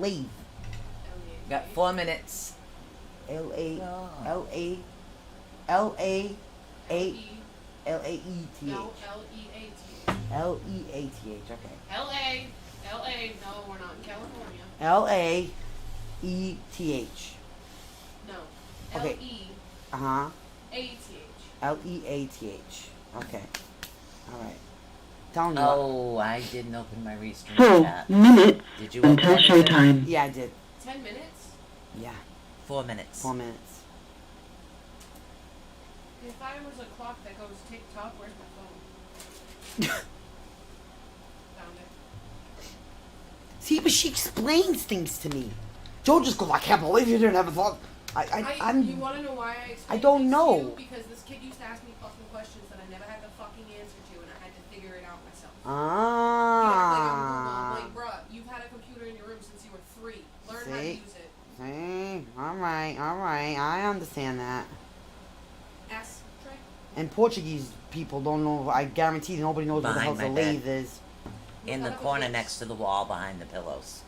lathe? Got 4 minutes. L-A-E-T-H. No, L-E-A-T-H, okay. L-A, no, we're not in California. L-A-E-T-H. No. Okay. L-E-A-T-H. L-E-A-T-H. Okay. Alright. Telling you. Oh, I didn't open my restream 4 chat. minutes Did you until open anything? showtime. Yeah, I did. 10 minutes? Yeah. 4 minutes. 4 minutes. If I was a clock that goes tick-tock, where's my phone? Found it. See, but she explains things to me. Joe just goes, I can't believe you didn't have a thought. You want to know why I explained I don't things know. to you? Because this kid used to ask me fucking questions that I never had the fucking answer to, and I had to figure it out myself. Ah. I'm like, bruh, you've had a computer in your room since you were 3. Learn how to See? use it. See? Alright. I understand that. Ask Trey. And Portuguese people don't know, I guarantee nobody knows what the hell Behind a my lathe is. In the corner next to the wall behind the pillows.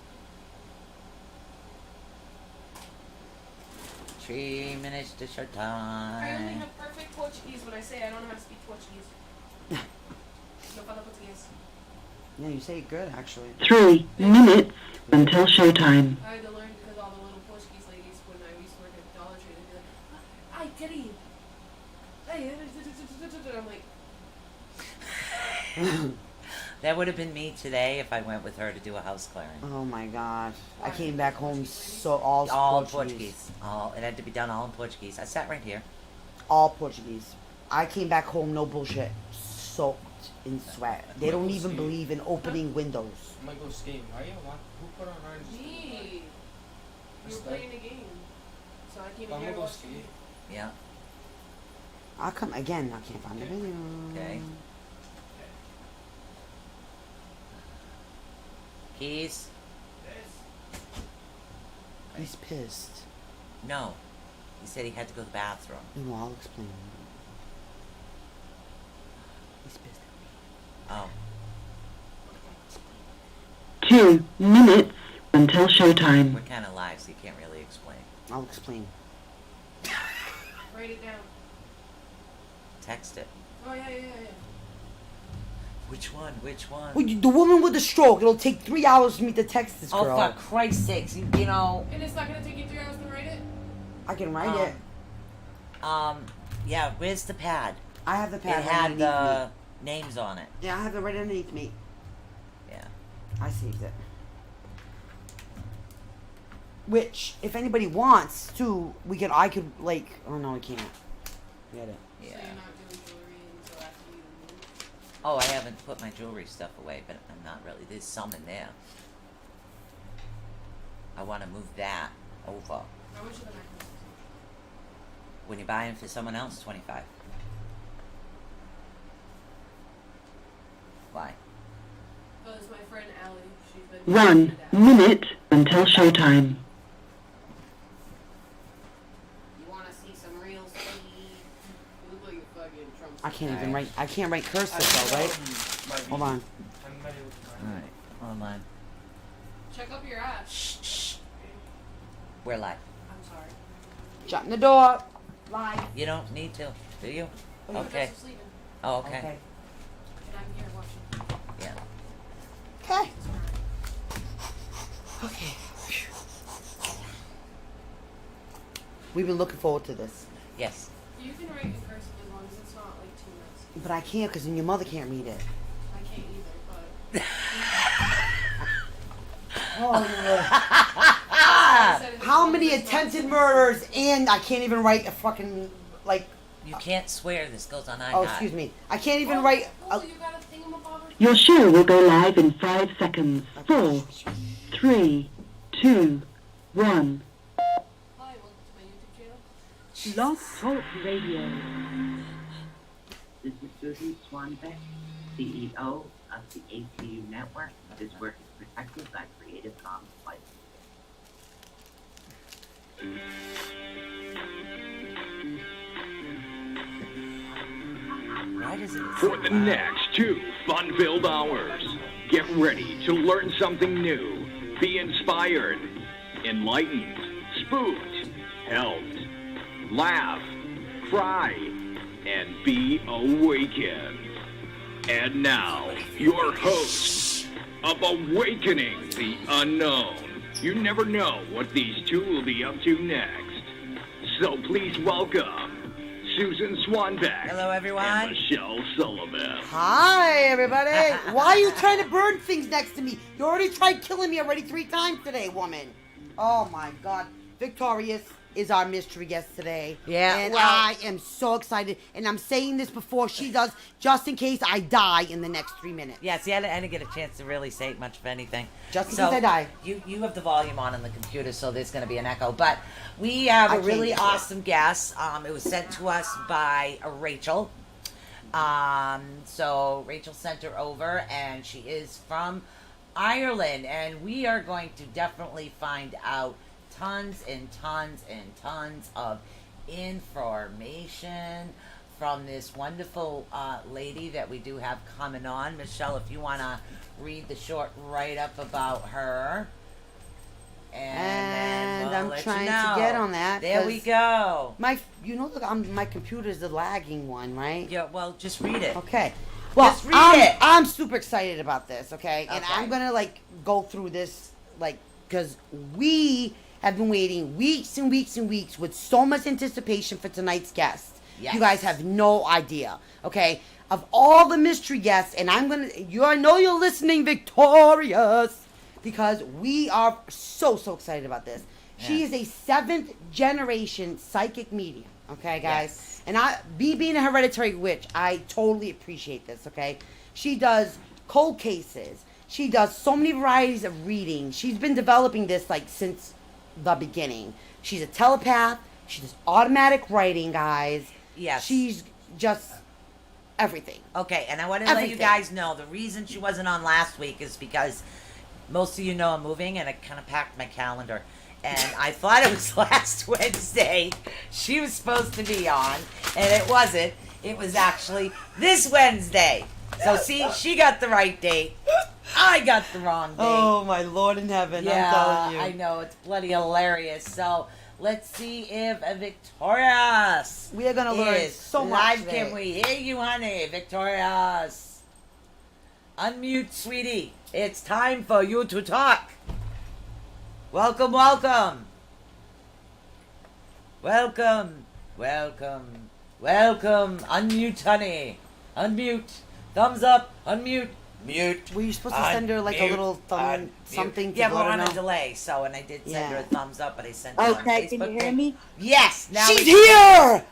3 minutes to showtime. I only have perfect Portuguese when I say I don't know how to speak Portuguese. No fala português. Yeah, you say it good, actually. 3 minutes until showtime. I had to learn because all the little Portuguese ladies, when I used to work at Dollar Tree, they'd be like, "Ai, querido." I'm like, That would have been me today if I went with her to do a house clearing. Oh my gosh. I came back home so all Portuguese. It had to be done all in Portuguese. I sat right here. All Portuguese. I came back home, no bullshit, soaked in sweat. They don't even believe in opening windows. I'm gonna go skating. Are you? Who put on orange? me. You were playing a game. So I came I'm here gonna to go watch skate. you. Yeah. I'll come again. I can't find the video. Okay. Keys? He's pissed. No. He said he had to go to the bathroom. No, I'll explain. He's pissed at me. Oh. 2 minutes until showtime. We're kind of live, so you can't really explain. I'll explain. Write it down. Text it. Oh, yeah. Which one? Well, the woman with the stroke. It'll take 3 hours for me to text this girl. Oh, for Christ's sakes, you know. And it's not going to take you 3 hours to write it? I can write it. Yeah, where's the pad? I have the pad It had underneath the me. names on it. Yeah, I have it right underneath me. Yeah. I saved it. Which, if anybody wants to, I could, like, oh no, I can't. Get it. Yeah. So you're not doing jewelry until after you move? Oh, I haven't put my jewelry stuff away, but I'm not really. There's some in there. I want to move that over. How much are the necklaces? When you're buying for someone else, $25. Why? Because my friend Allie, she's been 1 minute until showtime. You want to see some real speed? You look like a fucking Trump. I can't even Alright. write. I can't write cursive though, right? Hold on. Alright, hold on. Check up your ass. Shh. We're live. I'm sorry. Shut the door. Live. You don't need to, do you? Oh, you Okay. guys are sleeping. Oh, okay. And I'm here watching. Yeah. Okay. Okay. We've been looking forward to this. Yes. You can write in cursive as long as it's not like too messy. But I can't because then your mother can't read it. I can't either, but. How many attempted murders and I can't even write a fucking, like... You can't swear. This goes on iHeart. Oh, excuse me. I can't even write... Oh, you got a thingamabobber? Your show will go live in 5 seconds. 4, 3, 2, 1. Hi, welcome to my YouTube channel. Love Talk Radio. This is Susan Swanbeck, CEO of the ATU Network. This work is protected by Creative Commons license. Why does it? For the next 2 fun-filled hours, get ready to learn something new Be inspired, enlightened, spooked, helped, laugh, cry, and be awakened. And now, your hosts of Awakening the Unknown. You never know what these two will be up to next. So please welcome Susan Swanbeck. Hello, everyone. And Michelle Sullivan. Hi, everybody. Why are you trying to burn things next to me? You already tried killing me already 3 times today, woman. Oh, my God. Victorious is our mystery guest today. Yeah, And well- I am so excited. And I'm saying this before she does, just in case I die in the next 3 minutes. Yeah, see, I didn't get a chance to really say much of anything. Just in case I die. You have the volume on the computer, so there's going to be an echo. But we have a really awesome guest. It was sent to us by Rachel. So Rachel sent her over, and she is from Ireland. And we are going to definitely find out tons and tons and tons of information from this wonderful lady that we do have coming on. Michelle, if you want to read the short write-up about her. And, then we'll I'm let trying you know. to get on that. There we 'cause go. My computer's the lagging one, right? Yeah, well, just read it. Okay. Well, Just read it. I'm super excited about this, okay? And Okay. I'm going to, go through this, because we have been waiting weeks and weeks and weeks with so much anticipation for tonight's guest. Yes. You guys have no idea, okay? Of all the mystery guests, and I know you're listening, Victorious, because we are so excited about this. She is a 7th generation psychic medium, okay, guys? Yes. And being a hereditary witch, I totally appreciate this, okay? She does cold cases. She does so many varieties of reading. She's been developing this, since the beginning. She's a telepath. She does automatic writing, guys. Yes. She's just everything. Okay, and I want to let you Everything. guys know the reason she wasn't on last week is because most of you know I'm moving, and I kind of packed my calendar. And I thought it was last Wednesday she was supposed to be on, and it wasn't. It was actually this Wednesday. So see, she got the right date. I got the wrong date. Oh, my Lord in heaven, yeah, I'm telling you. I know, it's bloody hilarious. So let's see if Victorious We are going to learn is so much live. today. Can we hear you, honey? Victorious. Unmute, sweetie. It's time for you to talk. Welcome, welcome. Welcome, welcome, welcome. Unmute, honey. Unmute. Thumbs up. Unmute. Mute. Were you supposed to send her, a little thumb something to Yeah, go we're to on know? a delay, so, and I did send her a Yeah. thumbs up, but I sent her on Okay, Facebook. can you hear me? Yes, now She's we here!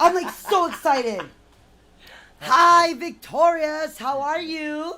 I'm so excited. Hi, Victorious. How are you?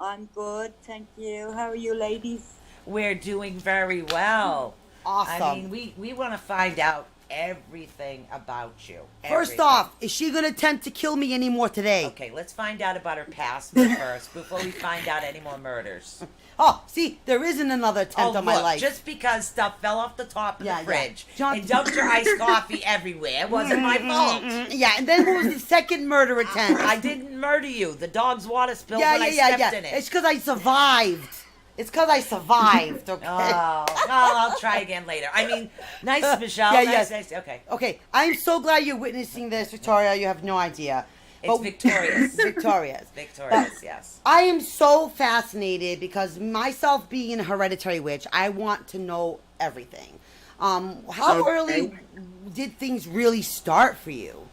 I'm good, thank you. How are you, ladies? We're doing very well. Awesome. I mean, we want to find out everything about you. First Everything. off, is she going to attempt to kill me anymore today? Okay, let's find out about her past first before we find out any more murders. Oh, see, there isn't another attempt on my look, life. just because stuff fell off the top of Yeah, the yeah. fridge John- and dumped your iced coffee everywhere wasn't my fault. Yeah, and then what was the second murder attempt? I didn't murder you. The dog's water spilled when I stepped in it. It's because I survived. Okay. Oh, I'll try again later. I mean, nice, Michelle. Yeah, nice, yeah. nice. Okay. Okay, I'm so glad you're witnessing this, Victoria. You have no idea. It's Victorious. Victorious. Victorious, yes. I am so fascinated because myself being a hereditary witch, I want to know everything. How Okay. early did things really start for you?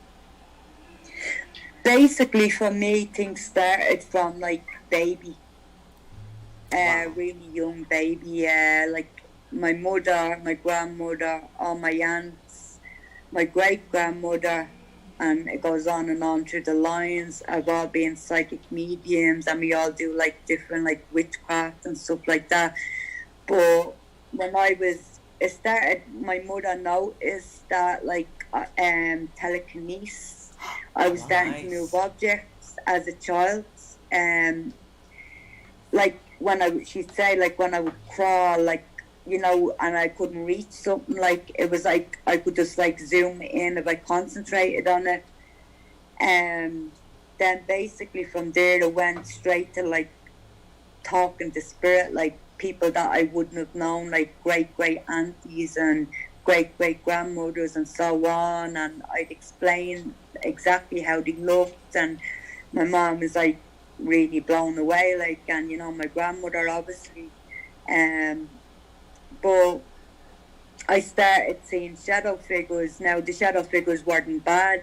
Basically, for me, things started from baby. Really young baby. My mother, my grandmother, all my aunts, my great grandmother, and it goes on and on through the lines of all being psychic mediums, and we all do different witchcraft and stuff like that. But when it started, my mother noticed that telekinesis. I was starting to Nice. move objects as a child, and she'd say when I would crawl, and I couldn't reach something, it was I could just zoom in if I concentrated on it. And then basically from there it went straight to talking to spirit, people that I wouldn't have known, like great aunties and great grandmothers and so on, and I'd explain exactly how they looked, and my mom was like really blown away, like, and you know, my grandmother obviously, but I started seeing shadow figures. Now the shadow figures weren't bad.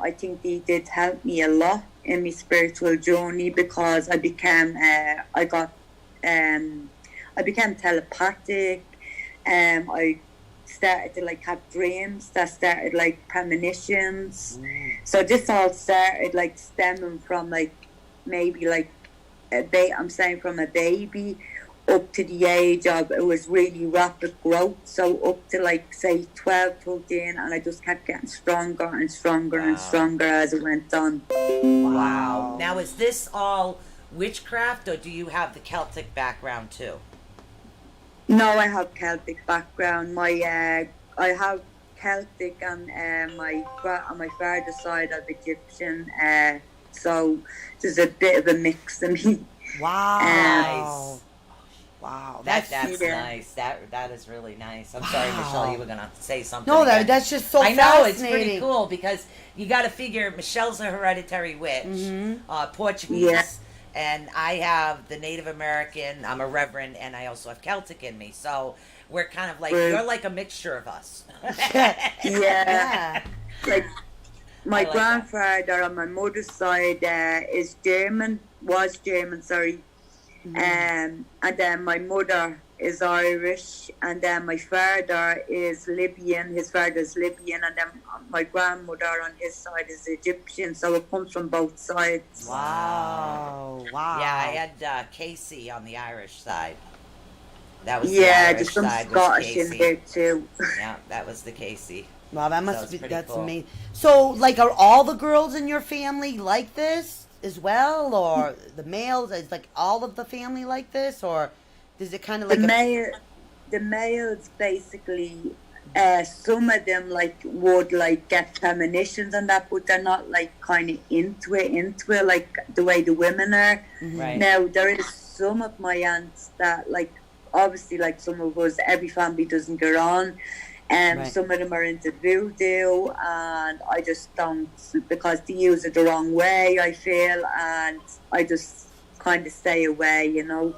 I think they did help me a lot in my spiritual journey because I became telepathic. I started to like have dreams that started like premonitions. So this all started like stemming from like maybe like I'm saying from a baby up to the age of, it was really rapid growth, so up to like say 12, 13, and I just kept getting stronger and stronger and stronger as it went on. Wow. Now, is this all witchcraft, or do you have the Celtic background too? No, I have Celtic background. I have Celtic and on my father's side of Egyptian, so there's a bit of a mix in me. Wow. Nice. Wow. That's yeah. nice. That is really nice. I'm sorry, Michelle, you were gonna say something. No, again. that's just so I know, fascinating. it's pretty cool because you got to figure Michelle's a hereditary witch, Portuguese, Yeah. and I have the Native American. I'm a reverend, and I also have Celtic in me. So we're kind of like, you're like a mixture of us. Yeah. Like my I like grandfather on my mother's side was German, sorry. And then my mother is Irish, and then my father is Libyan. His father's Libyan, and then my grandmother on his side is Egyptian. So it comes from both sides. Wow. Wow. Yeah, I had Casey on the Irish side. That was the Yeah, Irish there's some side. Scottish was in Casey. there too. Yeah, that was the Casey. Wow, that So must it's be, pretty that's cool. amazing. So, like, are all the girls in your family like this as well? Or the males, is like all of the family like this? Or is it kind of like The males basically, some of them like would like get premonitions and that, but they're not like kind of into it like the way the women are. Right. Now there is some of my aunts that like, obviously like some of us, every family doesn't get on. Right. Some of them are into voodoo, and I just don't, because they use it the wrong way, I feel, and I just kind of stay away, you know.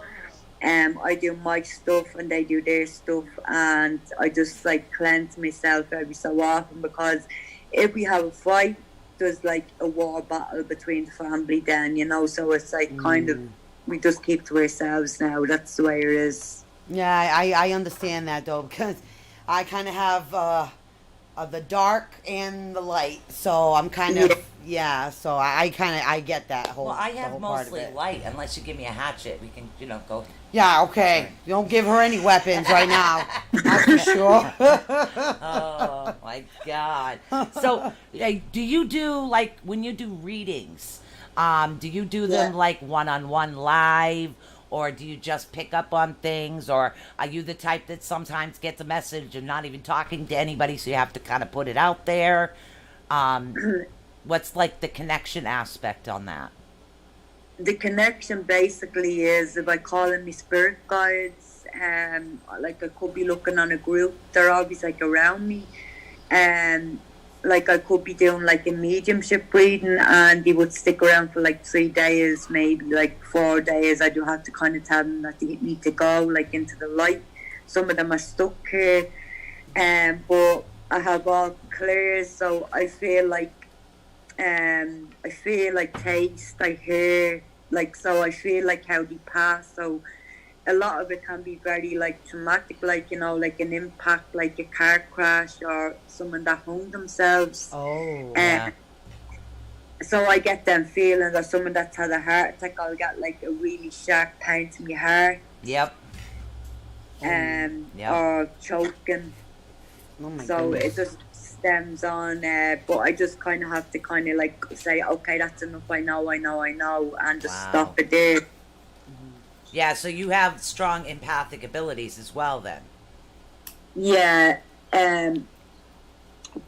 I do my stuff and they do their stuff, and I just like cleanse myself every so often, because if we have a fight, there's like a war battle between the family then, you know, so it's like kind of, we just keep to ourselves now. That's the way it is. Yeah, I understand that though, because I kind of have the dark and the light, so I'm kind of so I get that whole. Well, I the have whole part of mostly it. light. Unless you give me a hatchet, we can, go. Yeah, okay. Don't give her any weapons right now. That's for sure. Oh my God! So, do you do like when you do readings? Do you do them like one-on-one live? Or do you just pick up on things? Or are you the type that sometimes gets a message and not even talking to anybody, so you have to kind of put it out there? What's like the connection aspect on that? The connection basically is, if I call in my spirit guides, like I could be looking on a group, they're always like around me, and like I could be doing like a mediumship reading, and they would stick around for like 3 days, maybe like 4 days. I do have to kind of tell them that they need to go like into the light. Some of them are stuck here, but I have all clears, so I feel like taste, I hear, like, so I feel like how they pass. So a lot of it can be very like traumatic, like, you know, like an impact, like a car crash or someone that hung themselves. Oh, yeah. So I get them feelings, or someone that's had a heart attack, I'll get like a really sharp pain to my heart, Yep. or choking. oh my So goodness. it just stems on, but I just kind of have to kind of like say, okay, that's enough, I know, and just stop it there. Yeah, so you have strong empathic abilities as well then. Yeah,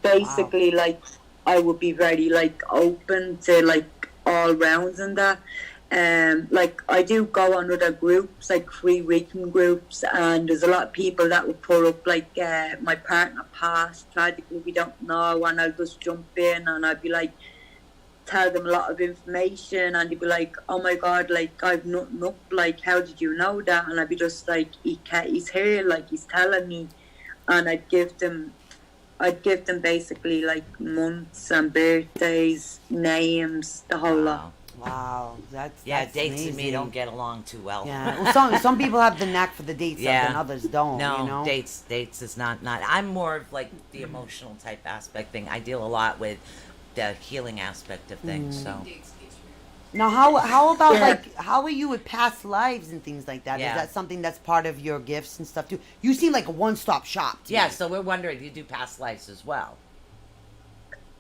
basically, like, I would be very, like, open to, like, all rounds and that. Like I do go on other groups, like free weekend groups, and there's a lot of people that will put up like my partner passed tragically, we don't know, and I'll just jump in and I'll be like, tell them a lot of information, and they'd be like, oh my god, like I've nothing up, like how did you know that? And I'd be just like, he's here, like he's telling me. And I'd give them basically like months and birthdays, names, the whole lot. Wow, that's dates amazing. and me don't get along too well. Yeah, well, some people have the knack for the dates and others don't. No, you know? dates is not. I'm more of like the emotional type aspect thing. I deal a lot with the healing aspect of things. So Now, how about like how are you with past lives and things like that? Yeah. Is that something that's part of your gifts and stuff too? You seem like a one-stop shop. to yeah, me. so we're wondering, you do past lives as well?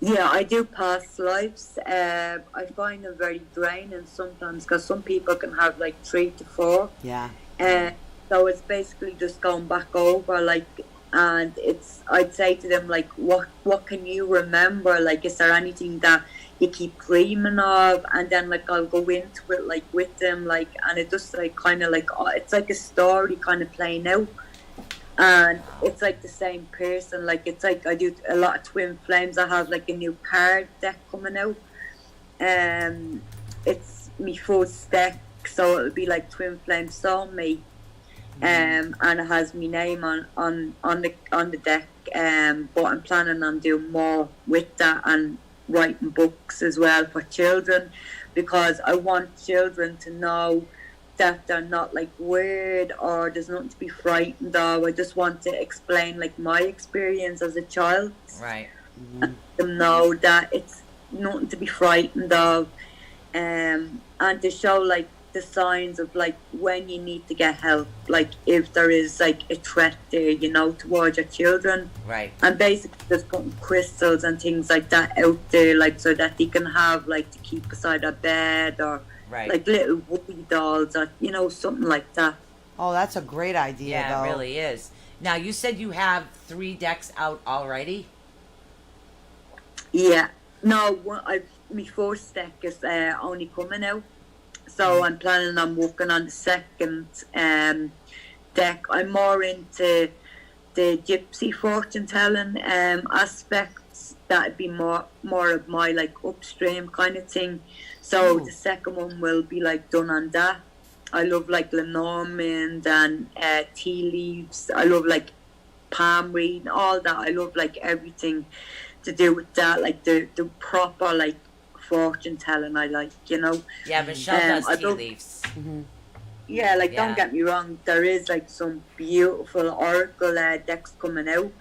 Yeah, I do past lives. I find them very draining sometimes because some people can have like 3 to 4. Yeah. So it's basically just going back over, like, and I'd say to them, like, what can you remember? Like, is there anything that you keep dreaming of? And then, like, I'll go into it, like, with them, like, and it just, like, kind of, like, it's like a story kind of playing out. And it's, like, the same person. Like, it's, like, I do a lot of twin flames. I have, like, a new card deck coming out. It's my first deck, so it'll be, like, twin flame soulmate. And it has my name on the deck, but I'm planning on doing more with that and writing books as well for children, because I want children to know that they're not like weird or there's nothing to be frightened of. I just want to explain like my experience as a child, Right. and let them know that it's nothing to be frightened of, and to show like the signs of like when you need to get help, like if there is like a threat there, you know, towards your children. Right. And basically just putting crystals and things like that out there, like so that they can have like to keep beside their bed, or Right. like little woolly dolls, or you know, something like that. Oh, that's a great idea. Yeah, though. it really is. Now, you said you have 3 decks out already? Yeah. No, my first deck is only coming out. So I'm planning on working on the second deck. I'm more into the gypsy fortune telling aspects. That'd be more of my like upstream kind of thing. So the second one will be like done on that. I love like Lenormand and tea leaves. I love like palm reading, all that. I love like everything to do with that, like the proper like fortune telling. I like, you know. Yeah, Michelle does tea love, leaves. yeah, like Yeah. don't get me wrong, there is like some beautiful oracle decks coming out,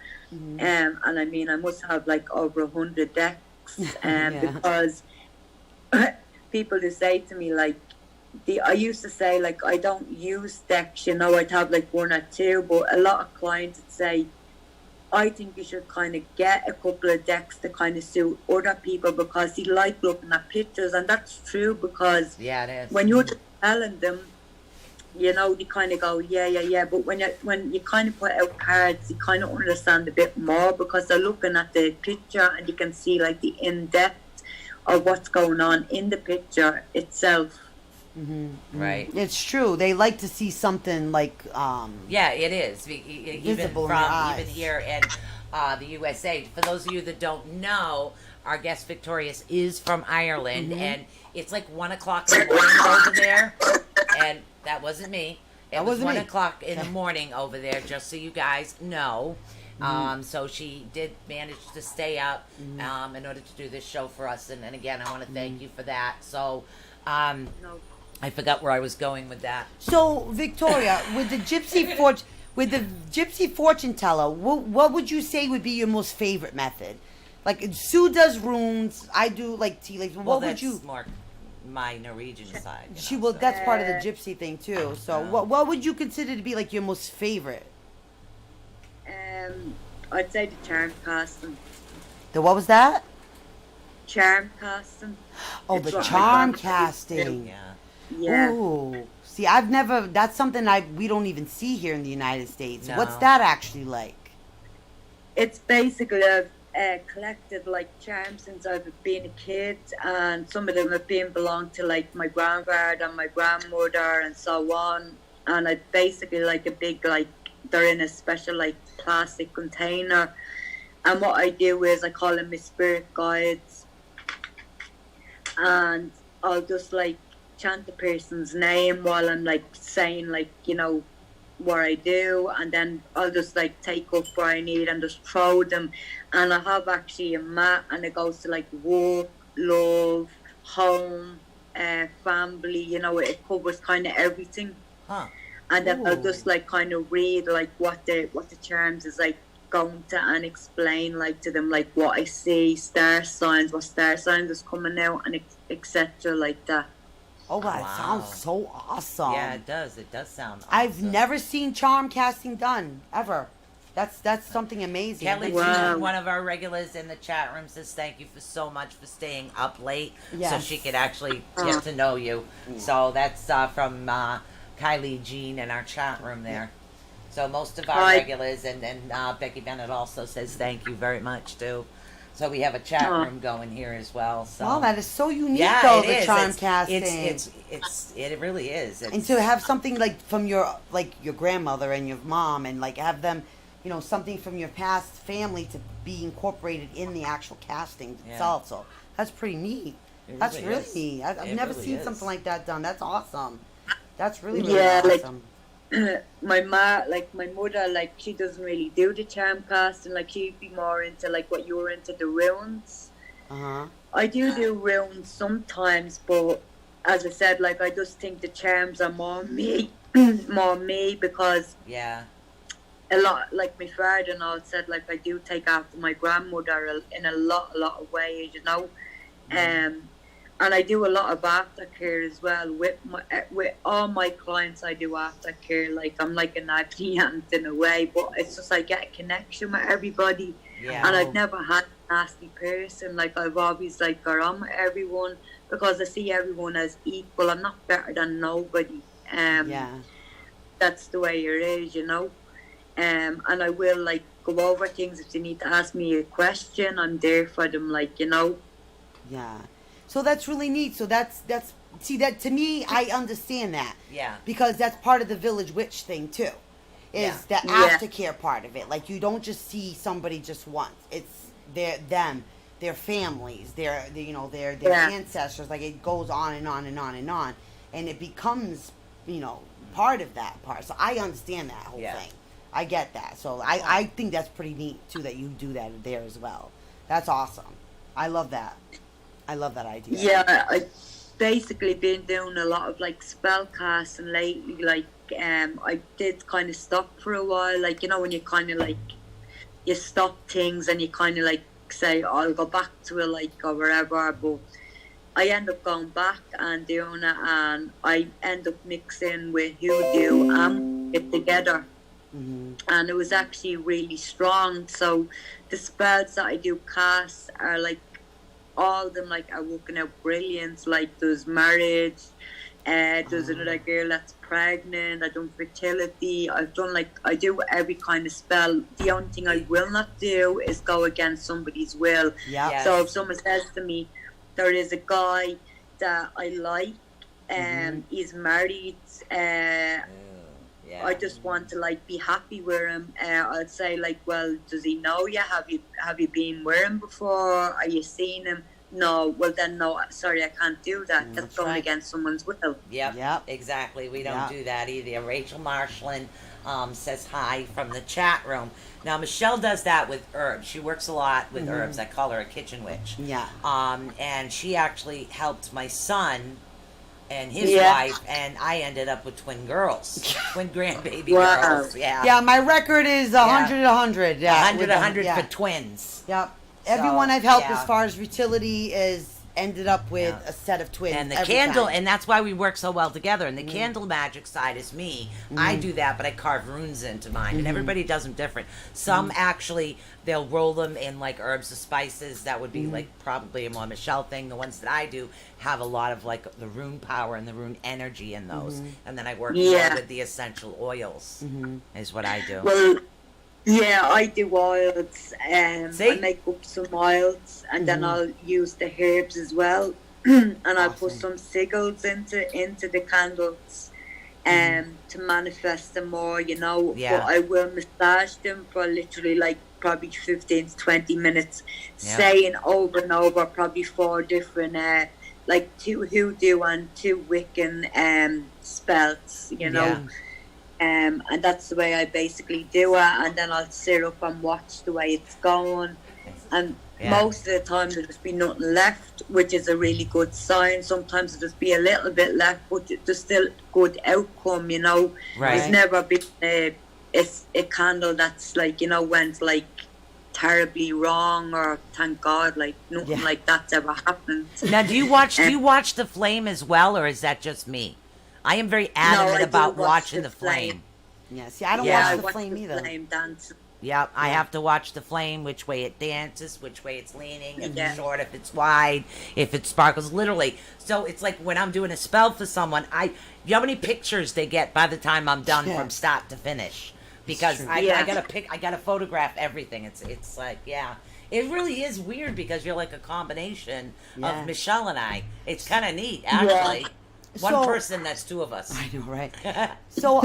and I mean I must have like over 100 decks, because people just say to me like, I used to say like I don't use decks, you know, I'd have like 1 or 2, but a lot of clients would say, I think you should kind of get a couple of decks to kind of suit other people because they like looking at pictures, and that's true because Yeah, it is. when you're just telling them, you know, they kind of go, yeah. But when you kind of put out cards, you kind of understand a bit more because they're looking at the picture and you can see like the in-depth of what's going on in the picture itself. Right. It's true. They like to see something like Yeah, it is. Even Visible in their from eyes. even here in the USA. For those of you that don't know, our guest Victorious is from Ireland, and it's like 1 o'clock in the morning over there. And that wasn't me. It That was wasn't 1 me. o'clock in the morning over there, just so you guys know. So she did manage to stay up in order to do this show for us. And again, I want to thank you for that. So No. I forgot where I was going with that. So, Victoria, with the gypsy fortune teller, what would you say would be your most favorite method? Like Sue does runes, I do like tea leaves. Well, What would that's you? more my Norwegian side. You She know, will. so- That's part of the gypsy thing too. So, what would you consider to be like your most favorite? I'd say the charm casting. The what was that? Charm casting. Oh, It's the what my charm grandma casting. Yeah. Yeah. Ooh. See, I've never. That's something we don't even see here in the United States. No. What's that actually like? It's basically collected like charms since I've been a kid, and some of them have been belonged to like my grandfather and my grandmother and so on. And I basically like a big like they're in a special like plastic container. And what I do is I call them my spirit guides, and I'll just like chant the person's name while I'm like saying like what I do, and then I'll just like take up what I need and just throw them. And I have actually a mat, and it goes to like work, love, home, family. It covers kind of everything. Huh. And then I'll Ooh. just like kind of read like what the charms is like going to, and explain like to them like what I see, what star signs is coming out, and etc. like that. Oh, that Wow. sounds so awesome. Yeah, it does. It does sound awesome. I've never seen charm casting done ever. That's something amazing. Kelly, Wow. one of our regulars in the chat room, says thank you for so much for staying up late so Yes. she could actually get to know you. So that's from Kylie Jean in our chat room there. So most of our Hi. regulars, and then Becky Bennett also says thank you very much too. So we have a chat room going here as well. So Wow, that is so unique, yeah, though, it the is. charm It's- casting. It really is. And to have something like from your grandmother and your mom, and like have them, something from your past family to be incorporated in the actual casting Yeah. itself. So that's pretty neat. It That's really really is. neat. I've It never really seen is. something like that done. That's awesome. That's really, really Yeah, like- awesome. my mother, like she doesn't really do the charm casting. Like she'd be more into like what you were into, the runes. Uh-huh. I do runes sometimes, but as I said, like I just think the charms are more me, more me, because yeah. a lot, like my father and all said, like I do take after my grandmother in a lot of ways, and I do a lot of aftercare as well with all my clients. I do aftercare, like I'm like an aunt in a way, but it's just I get a connection with everybody. Yeah. And I've never had a nasty person. Like I've always like got on with everyone because I see everyone as equal. I'm not better than nobody. Yeah. That's the way it is, and I will like go over things. If they need to ask me a question, I'm there for them, Yeah. So that's really neat. So that's see, that to me, I understand that. Yeah. Because that's part of the village witch thing too. Is Yeah. the Yeah. aftercare part of it. Like you don't just see somebody just once. It's their families, their Yeah. ancestors. Like it goes on and on and on and on. And it becomes, part of that part. So I understand that whole Yeah. thing. I get that. So I think that's pretty neat too that you do that there as well. That's awesome. I love that. I love that idea. Yeah, I've basically been doing a lot of like spell casting lately. Like I did kind of stop for a while. Like when you kind of like you stop things and you kind of like say, oh, I'll go back to it, like or whatever. But I end up going back and doing it, and I end up mixing with hoodoo and it together. Mm-hmm. And it was actually really strong. So the spells that I do cast are like all of them like are working out brilliant. Like there's marriage, there's another girl that's pregnant. I've done fertility. I've done like I do every kind of spell. The only thing I will not do is go against somebody's will. Yeah. Yeah. So if someone says to me, there is a guy that I like, he's married, Yeah. I just want to like be happy with him. I'd say like, well, does he know you? Have you been with him before? Are you seen him? No. Well then, no. Sorry, I can't do that. That's That's going right. against someone's will. Yep. Yep. Exactly. We don't Yep. do that either. Rachel Marshland says hi from the chat room. Now Michelle does that with herbs. She works a lot with herbs. I call her a kitchen witch. Yeah. And she actually helped my son and his Yeah. wife, and I ended up with twin girls, twin grandbaby Wow. girls. Yeah. Yeah, my record is 100 100. Yeah. 100 with them, 100 yeah. for twins. Yep. Everyone So, I've helped yeah. as far as utility is ended up with Yeah. a set of twins. And the every candle, time. and that's why we work so well together. And the candle magic side is me. I do that, but I carve runes into mine, and everybody does them different. Some actually, they'll roll them in like herbs or spices. That would be like probably a more Michelle thing. The ones that I do have a lot of like the rune power and the rune energy in those. And then I work more Yeah. with the essential oils, is what I do. Well, Yeah, I do oils. See? I make up some oils, and then Mhm. I'll use the herbs as well, and I'll put Awesome. some sigils into the candles, to manifest them more. Yeah. But I will massage them for literally like probably 15 to 20 minutes, Yeah. saying over and over probably 4 different like 2 hoodoo and 2 Wiccan spells. Yeah. And that's the way I basically do it. And then I'll sit up and watch the way it's going. And Yeah. most of the time there'll just be nothing left, which is a really good sign. Sometimes there'll just be a little bit left, but there's still good outcome. Right. There's never been a candle that's like went like terribly wrong, or thank God, like nothing Yeah. like that's ever happened. Now, do you watch the flame as well, or is that just me? I am very adamant I do about watch watching the the flame. Yeah. See, I don't Yeah. I watch the flame the either. flame dance. Yep, I Yeah. have to watch the flame, which way it dances, which way it's leaning, if Yeah. it's short, if it's wide, if it sparkles, literally. So it's like when I'm doing a spell for someone, you know how many pictures they get by the time I'm done Yeah. from start to finish? Because true. I Yeah. gotta photograph everything. It's like, yeah. It really is weird because you're like a combination Yeah. of Michelle and I. It's kind of neat, actually. One So- person, that's two of us. I know, right? So,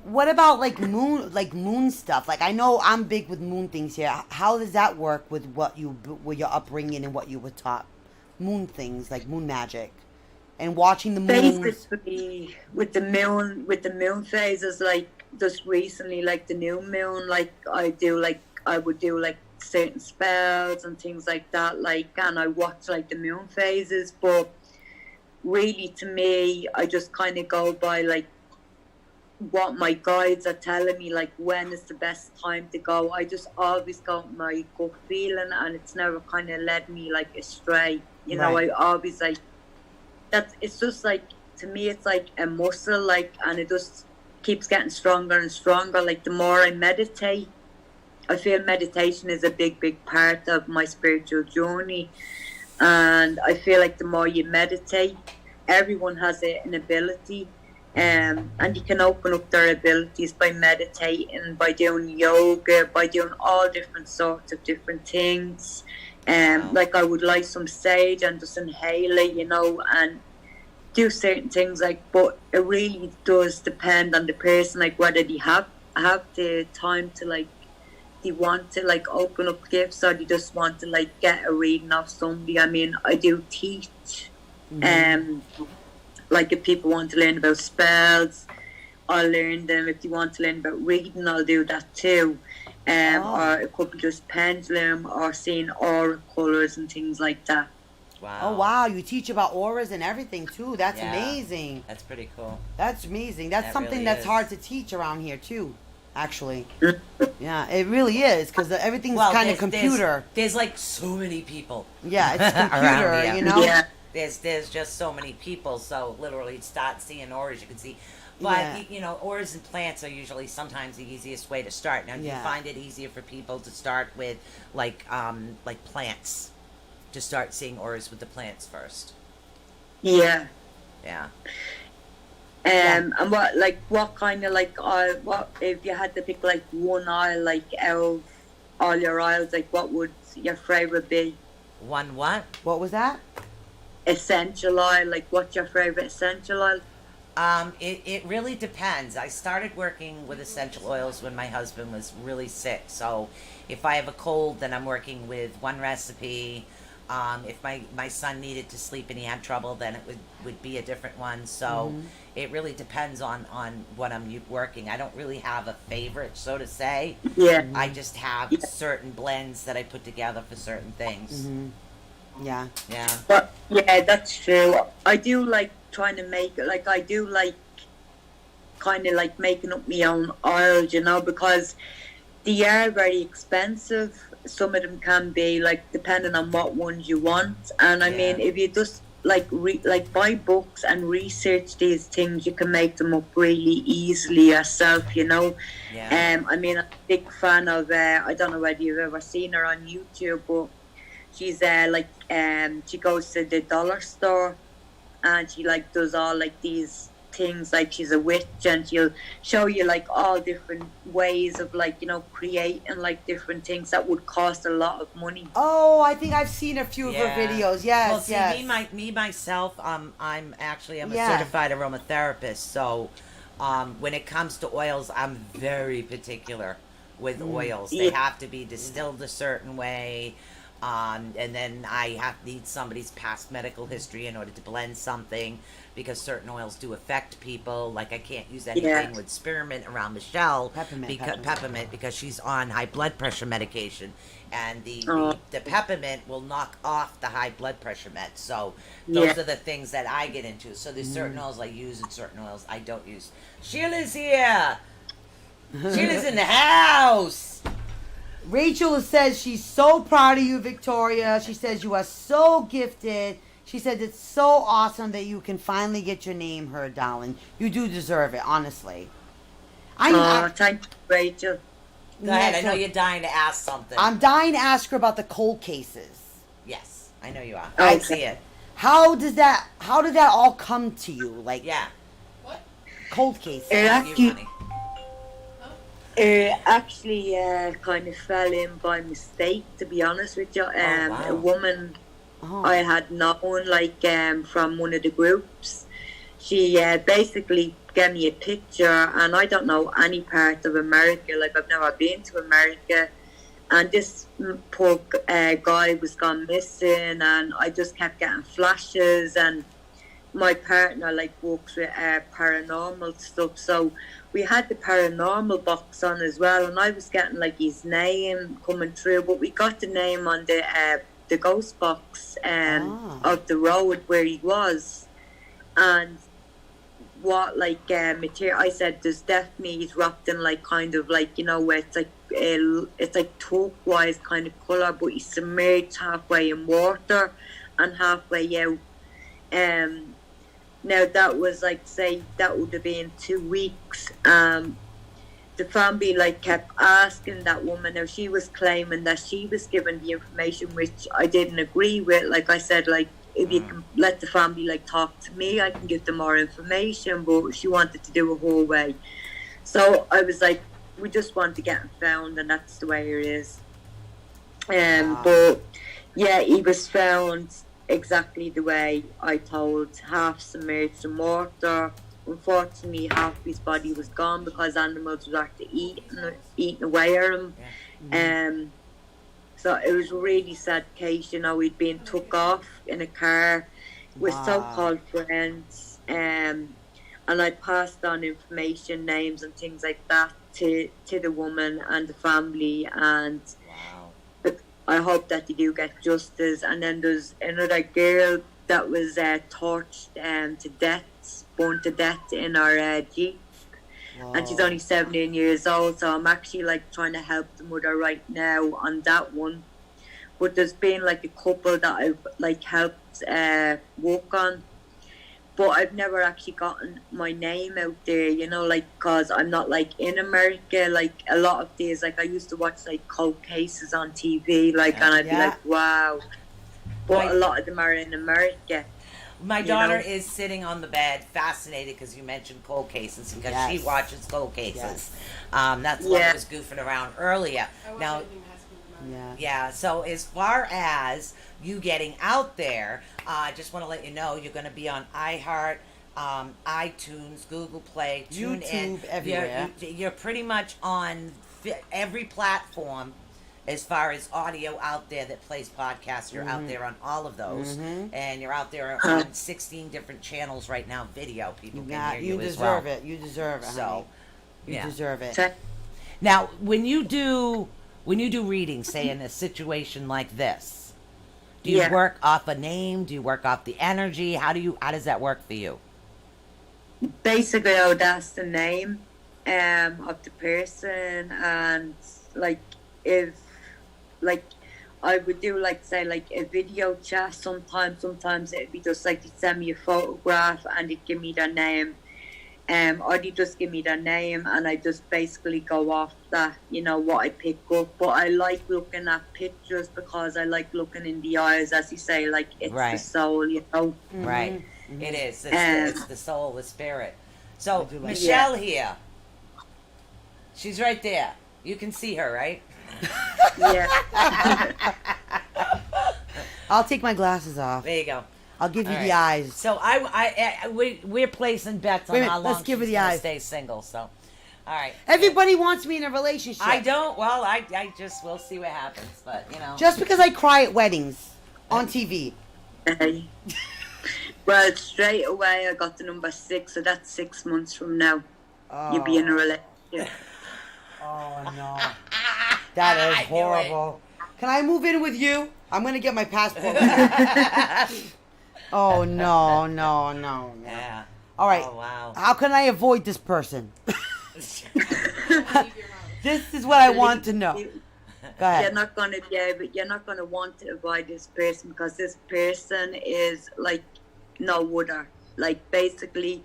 what about like moon stuff? Like, I know I'm big with moon things here. How does that work with with your upbringing and what you were taught? Moon things, like moon magic, and watching the moons. Basically, with the moon phases, like just recently, like the new moon, like I would do like certain spells and things like that, like, and I watch like the moon phases. But really, to me, I just kind of go by like what my guides are telling me, like when is the best time to go. I just always go with my gut feeling, and it's never kind of led me like astray. Right. I always like that. It's just like, to me, it's like a muscle, like, and it just keeps getting stronger and stronger. Like the more I meditate, I feel meditation is a big part of my spiritual journey. And I feel like the more you meditate, everyone has an ability, and you can open up their abilities by meditating, by doing yoga, by doing all different sorts of different things. Like I would light some sage and just inhale it, and do certain things. Like, but it really does depend on the person, like whether they have the time to like, they want to like open up gifts, or they just want to like get a reading off somebody. I mean, I do teach. Like if people want to learn about spells, I'll learn them. If they want to learn about reading, I'll do that too. Or it could be just pendulum, or seeing aura colors and things like that. Wow. Oh wow, you teach about auras and everything too. That's Yeah. amazing. That's pretty cool. That's amazing. That's That something really that's is. hard to teach around here too. Actually, yeah, it really is, because everything's Well, kind of there's- computer. There's like so many people. Yeah, it's Around computer. here. You know. Yeah. There's just so many people, so literally start seeing auras, you can see. But Yeah. auras and plants are usually sometimes the easiest way to start. Now, do you Yeah. find it easier for people to start with like plants, to start seeing auras with the plants first? Yeah. Yeah. And what kind of like what if you had to pick like one aisle, like out of all your aisles, like what would your favorite be? One what? What was that? Essential oil, like what's your favorite essential oil? It really depends. I started working with essential oils when my husband was really sick. So if I have a cold, then I'm working with one recipe. If my son needed to sleep and he had trouble, then it would be a different one. So it really depends on what I'm working. I don't really have a favorite, so to say. Yeah. I just have certain blends that I put together for certain things. Yeah. Yeah. But yeah, that's true. I do like trying to make it, like I do like kind of like making up my own oils, because they are very expensive. Some of them can be, like, depending on what ones you want. And I mean, if you just like buy books and research these things, you can make them up really easily yourself. Yeah. I mean, I'm a big fan of I don't know whether you've ever seen her on YouTube, but she's she goes to the dollar store, and she like does all like these things like she's a witch, and she'll show you like all different ways of like, you know, creating like different things that would cost a lot of money. Oh, I think I've seen a few of her videos. Yes, Well, see, yes. me myself, I'm a Yeah. certified aromatherapist. So, when it comes to oils, I'm very particular with oils. They Yeah. have to be distilled a certain way. And then I need somebody's past medical history in order to blend something, because certain oils do affect people. Like I can't use anything Yeah. with spearmint around Michelle, Peppermint, peppermint, because she's on high blood pressure medication, and Oh. the peppermint will knock off the high blood pressure meds. So those Yeah. are the things that I get into. So there's certain oils I use and certain oils I don't use. Sheila's here. Sheila's in the house. Rachel says she's so proud of you, Victoria. She says you are so gifted. She said it's so awesome that you can finally get your name heard, darling. You do deserve it, honestly. Oh, thank you, Rachel. Go ahead. I know so- you're dying to ask something. I'm dying to ask her about the cold cases. Yes, I know you are. Okay. I see it. How did that all come to you? Like Yeah. What? cold cases. You, honey. Actually, kind of fell in by mistake, to be honest with you. wow. A woman Oh. I had known, like, from one of the groups, she basically gave me a picture, and I don't know any part of America, like, I've never been to America, and this poor guy was gone missing, and I just kept getting flashes, and my partner, like, works with paranormal stuff, so we had the paranormal box on as well, and I was getting like his name coming through, but we got the name on the ghost box of the road where he was, and what like material. I said there's definitely, he's wrapped in like kind of like, you know, where it's like turquoise kind of color, but he's submerged halfway in water and halfway out. Now that was like, say, that would have been 2 weeks. The family like kept asking that woman. Now she was claiming that she was given the information, which I didn't agree with. Like I said, like if you can let the family like talk to me, I can give them more information. But she wanted to do a whole way. So I was like, we just want to get him found, and that's the way it is. But yeah, he was found exactly the way I told, half submerged in water. Unfortunately, half his body was gone because animals were actually eating away at him. So it was a really sad case, you know. He'd been took off in a car with so-called friends, and I passed on information, names and things like that to the woman and the family, and I hope that they do get justice. And then there's another girl that was torched to death, burned to death in our Jeep. And she's only 17 years old, so I'm actually like trying to help the mother right now on that one. But there's been like a couple that I've like helped work on, but I've never actually gotten my name out there, you know, like, cause I'm not like in America. Like a lot of days, like I used to watch like cold cases on TV, like, and I'd be like, wow. But a lot of them are in America. My daughter is sitting on the bed, fascinated because you mentioned cold cases, because she watches cold cases. That's why I was goofing around earlier. Now, so as far as you getting out there, I just want to let you know you're going to be on iHeart, iTunes, Google Play, TuneIn, YouTube, everywhere. You're pretty much on every platform. As far as audio out there that plays podcasts, you're out there on all of those. And you're out there on 16 different channels right now, video. People can hear you as well. You deserve it, So, honey. You deserve it. Now, when you do readings, say in a situation like this, do you work off a name? Do you work off the energy? How does that work for you? Basically, I would ask the name of the person, and like if like I would do like, say, like a video chat sometimes it'd be just like, they'd send me a photograph and they'd give me their name, or they'd just give me their name, and I just basically go off that, you know, what I pick up. But I like looking at pictures because I like looking in the eyes, as you say, like it's the soul, you know. Right. It is. It's the soul, the spirit. So do like Michelle here. She's right there. You can see her, right? Yeah. I'll take my glasses off. There you go. I'll give you All the right. eyes. So we're placing bets on Wait a minute, how let's long give her she's the gonna eyes. stay single. So, all right. Everybody wants me in a relationship. I don't. Well, I just we'll see what happens. But you know, Just because I cry at weddings on TV. Hey. Well, straight away I got the number 6, so that's 6 months from now. You'll be in a relationship. Oh no. That is I knew horrible. Can I move in with you? I'm gonna get my passport. Oh no, no, no, no. yeah. All right. Oh wow. How can I avoid this person? This is what I want to know. Go You're ahead. not gonna be able. You're not gonna want to avoid this person because this person is like no other. Like basically,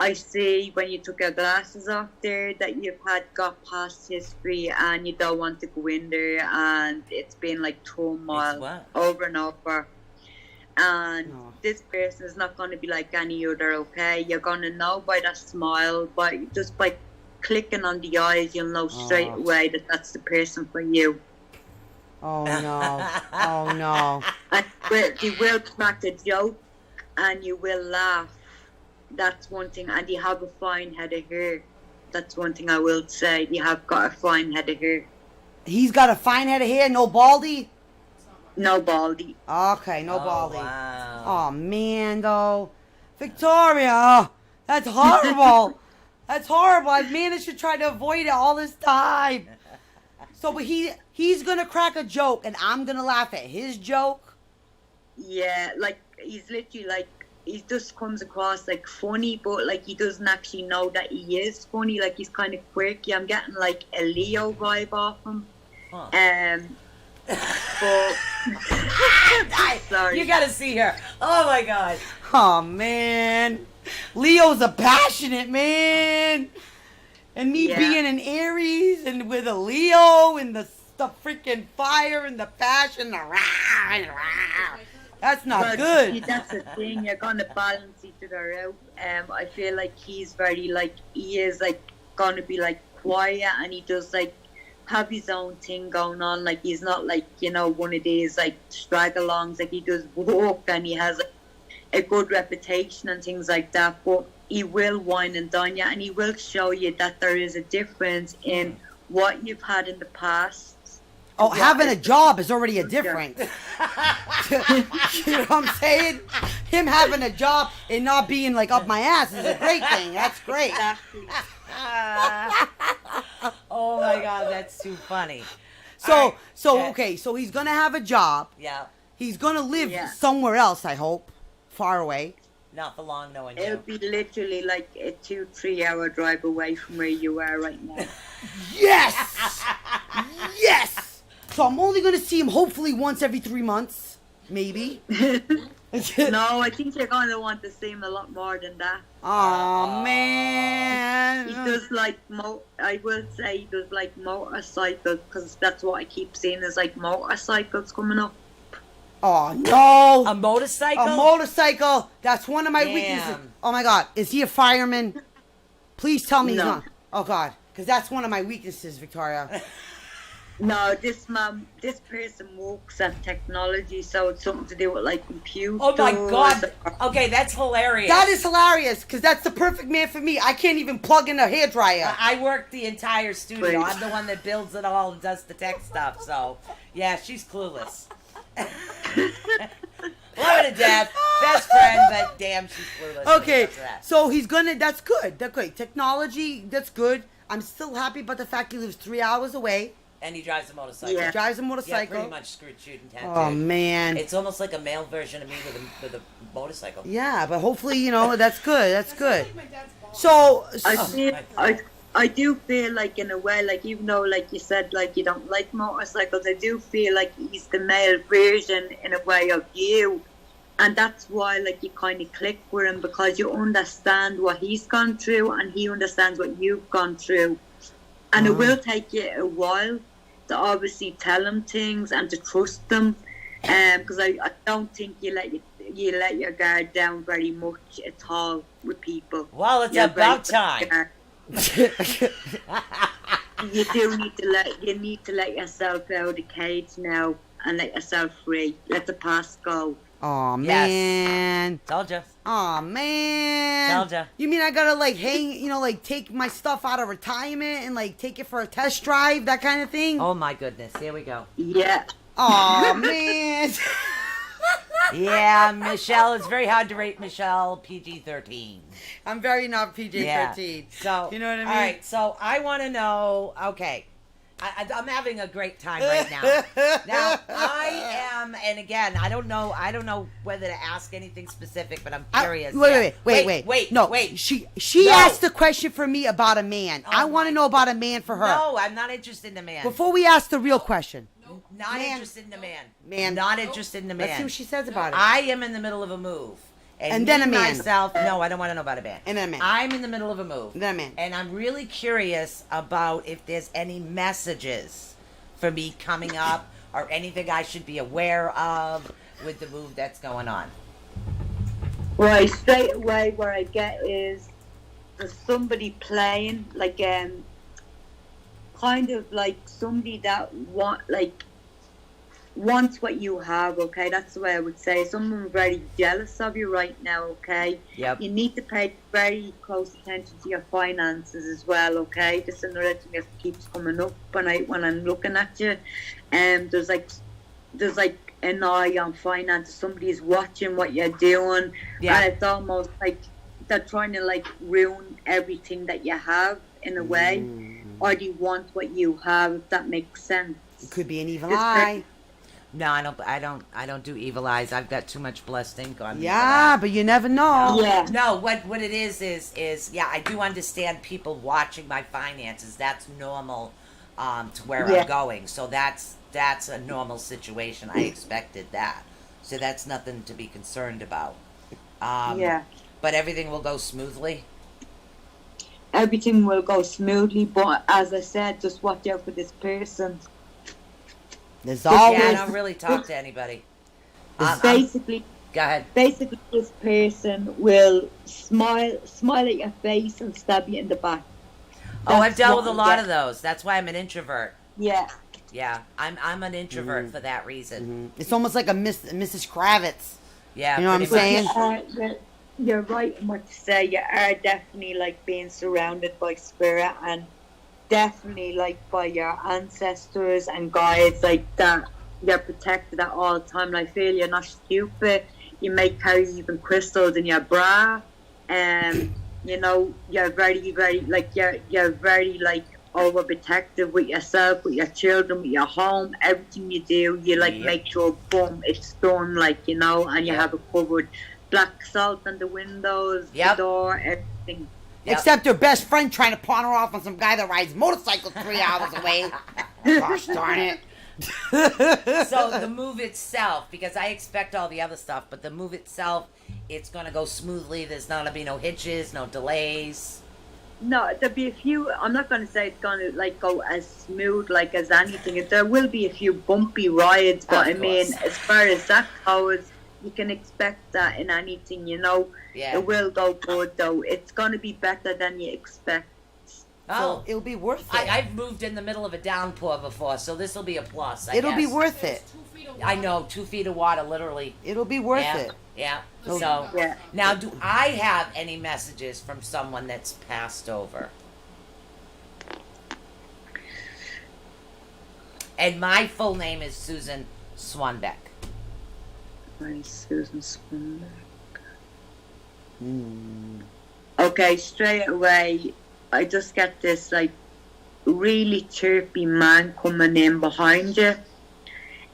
I see when you took your glasses off there that you've got past history and you don't want to go in there, and it's been like It's turmoil what? over and over. And No. this person is not going to be like any other. Okay, you're gonna know by that smile, just by clicking on the eyes, you'll know straight Oh. away that that's the person for you. Oh no. Oh no. And you will crack a joke and you will laugh. That's one thing. And you have a fine head of hair. That's one thing I will say. You have got a fine head of hair. He's got a fine head of hair, no baldy? No baldy. Okay, no Oh, baldy. wow. Oh man, though. Victoria, that's horrible. That's horrible. I've managed to try to avoid it all this time. So, but he's gonna crack a joke, and I'm gonna laugh at his joke. Yeah, like he's literally like he just comes across like funny, but like he doesn't actually know that he is funny. Like he's kind of quirky. I'm getting like a Leo vibe off him. Huh. But sorry. You gotta see her. Oh my god. Oh man, Leo's a passionate man, and me Yeah. being an Aries and with a Leo and the freaking fire and the passion, the rah, and rah. That's not But see, good. that's the thing. You're gonna balance each other out. I feel like he's very like he is like gonna be like quiet, and he does like have his own thing going on. Like he's not like one of these like straggle-alongs. Like he does work and he has a good reputation and things like that. But he will wine and dine you, and he will show you that there is a difference in what you've had in the past. Oh, What having a is- job is already a difference. You know what I'm saying? Him having a job and not being like up my ass is a great thing. That's great. Exactly. Oh my god, that's too funny. So, All right. Yeah. okay, so he's gonna have a job. Yeah. He's gonna live Yeah. somewhere else, I hope, far away. Not for long knowing It'll you. be literally like a 2-3 hour drive away from where you are right now. Yes, yes. So I'm only gonna see him hopefully once every 3 months, maybe. No, I think you're going to want to see him a lot more than that. Oh He man. does like, I will say he does like motorcycles, because that's what I keep seeing is like motorcycles coming up. Oh no. A motorcycle? A motorcycle. That's one of my Damn. weaknesses. Oh my god. Is he a fireman? Please tell me he's No. not. Oh god. Because that's one of my weaknesses, Victoria. No, this person works at technology, so it's something to do with like computers. Oh my god. Okay, that's hilarious. That is hilarious. Because that's the perfect man for me. I can't even plug in a hairdryer. I work the entire studio. Wait. I'm the one that builds it all and does the tech stuff. So, yeah, she's clueless. Love her to death. Best friend, but damn, she's clueless. when it Okay. comes to that. So he's gonna. That's good. That's great. Technology. That's good. I'm still happy about the fact he lives 3 hours away. And he drives a motorcycle. Yeah. He drives a Yeah, motorcycle. pretty much screwed shooting tattoo. Oh man. It's almost like a male version of me with a motorcycle. Yeah, but hopefully, that's good. That's good. Like my dad's ball. So, I Oh, feel, my I do feel like in a way, like even though like you said, like you don't like motorcycles, I do feel like he's the male version in a way of you. And that's why like you kind of click with him, because you understand what he's gone through and he understands what you've gone through. And it will take you a while to obviously tell him things and to trust them. Because I don't think you let let your guard down very much at all with people. Well, it's You're about very- time. You do need to let yourself out of the cage now and let yourself free. Let the past go. Oh Yes. man. Told you. Oh man. Told ya. You mean I gotta like hang, like take my stuff out of retirement and like take it for a test drive, that kind of thing? Oh my goodness. Here we go. Yeah. Oh man. Yeah, Michelle. It's very hard to rate Michelle PG-13. I'm very not PG-13. Yeah. So You know what I mean? All right. So I want to know. Okay, I'm having a great time right now. Now I am, and again, I don't know whether to ask anything specific, but I'm curious. Wait. No, wait. She No. asked the question for me about a man. I want to my know about a man for her. No, I'm not interested in the man. Before we ask the real question. Not Man. interested in the man. Man. Not interested in the man. Let's see what she says about it. I am in the middle of a move. And then me, a man. Myself, no, I don't want to know about a man. And then a man. I'm in the middle of a move. And then a man. And I'm really curious about if there's any messages for me coming up or anything I should be aware of with the move that's going on. Right, straight away where I get is there's somebody playing like kind of like somebody that wants what you have, okay? That's the way I would say. Someone very jealous of you right now, okay? Yep. You need to pay very close attention to your finances as well, okay? Just another thing that keeps coming up when I'm looking at you. There's like an eye on finances. Somebody is watching what you're doing. Yeah. And it's almost like they're trying to like ruin everything that you have in a way. Or do you want what you have, if that makes sense? It could be an evil Just eye. No, I don't do evil eyes. I've got too much blessed ink on me. for Yeah, that. but you never know. Yeah. No, what it is yeah, I do understand people watching my finances. That's normal to where Yeah. I'm going. So that's a normal situation. I expected that. So that's nothing to be concerned about. Yeah. But everything will go smoothly. Everything will go smoothly, but as I said, just watch out for this person. There's Yeah, always. I don't really talk to anybody. Basically, Go ahead. this person will smile at your face and stab you in the back. Oh, I've That's dealt what with a I lot get. of those. That's why I'm an introvert. Yeah. Yeah, I'm an introvert for that reason. It's almost like a Mrs. Kravitz. Yeah, You know what I'm pretty much. saying? You're right in what you say. You are definitely like being surrounded by spirit and definitely like by your ancestors and guides like that. You're protected at all time. I feel you're not stupid. You may carry even crystals in your bra. You know, you're very, very like you're very like overprotective with yourself, with your children, with your home, everything you do. You like Yep. make sure boom, it's done, like, you know, and you Yep. have it covered. Black salt on the windows, Yep. the door, everything. Yep. Except her best friend trying to pawn her off on some guy that rides motorcycles 3 hours away. Gosh darn it. So the move itself, because I expect all the other stuff, but the move itself, it's gonna go smoothly. There's not gonna be no hitches, no delays. No, there'll be a few. I'm not going to say it's going to like go as smooth like as anything. There will be a few bumpy rides, but I Of mean, course. as far as that goes, you can expect that in anything. You know, Yeah. it will go good though. It's going to be better than you expect. Oh, It'll be worth it. I've moved in the middle of a downpour before, so this will be a plus. It'll be guess. worth There's it. 2 feet of I water. know, 2 feet of water, literally. It'll be worth yeah, it. yeah. The So Yeah. now, do I have any messages from someone that's passed over? And my full name is Susan Swanbeck. Right, Susan Swanberg. Hmm. Okay, straight away, I just get this like really chirpy man coming in behind you,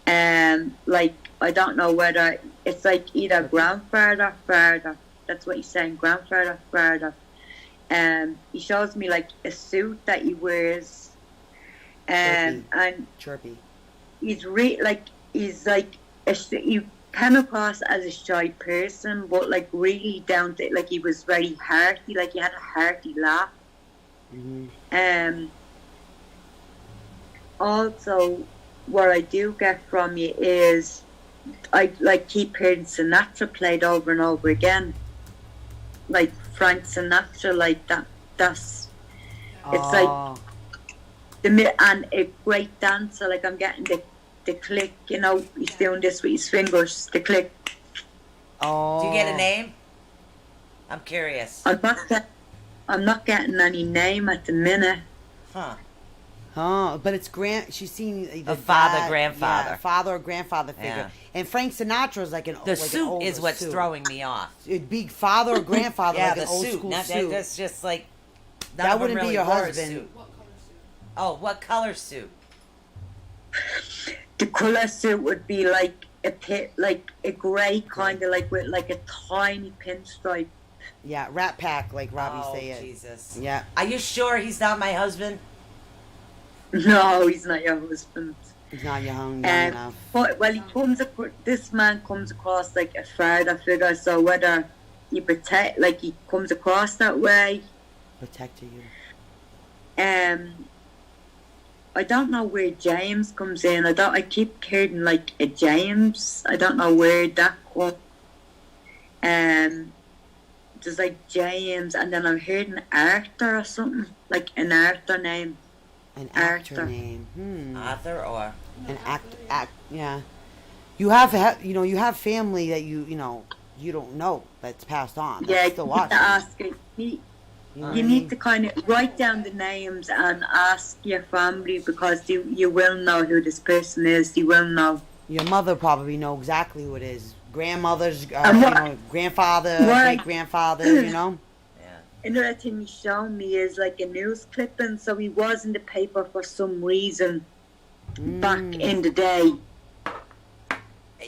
and like I don't know whether it's like either grandfather, father. That's what he's saying, grandfather, father. He shows me like a suit that he wears, and Chirpy. he's he's like he came across as a shy person, but like really down to like he was very hearty, like he had a hearty laugh. Mm-hmm. Also, what I do get from you is I like keep hearing Sinatra played over and over again. Like Frank Sinatra, like that. That's it's like Oh, and a great dancer. Like I'm getting the click. You know, he's doing this with his fingers. The click. oh. Do you get a name? I'm curious. I'm not getting any name at the minute. Huh. Huh, but it's she's seen the A father, dad- grandfather. yeah, father or grandfather figure. Yeah. And Frank Sinatra's like an The like an suit older is what's suit. throwing me off. It'd be father or grandfather, Yeah, like the an old suit. school Not, suit. that's just like. none That of them wouldn't be really your wore a husband. suit. What color suit? Oh, what color suit? The colour suit would be like a pit, like a grey kind of like with like a tiny pinstripe. Yeah, Rat Pack, like Robbie Oh, say it. Jesus. Yeah, Are you sure he's not my husband? No, he's not your husband. he's not young Um, enough. But well, this man comes across like a father figure. So whether he he comes across that way, Protector you. I don't know where James comes in. I keep hearing like a James. I don't know where that comes. There's like James, and then I'm hearing Arthur or something, like an Arthur name. An actor Arthur. name. Arthur or. An act. Yeah. You have you have family that you don't know that's passed on. That's Yeah, still you need watching. to ask it. You need to kind of write down the names and ask your family, because you will know who this person is. You will know. Your mother probably know exactly who it is. Grandmother's, grandfather, Right. great grandfather. You know. Yeah. Another thing he's shown me is like a news clipping. So he was in the paper for some reason back in the day.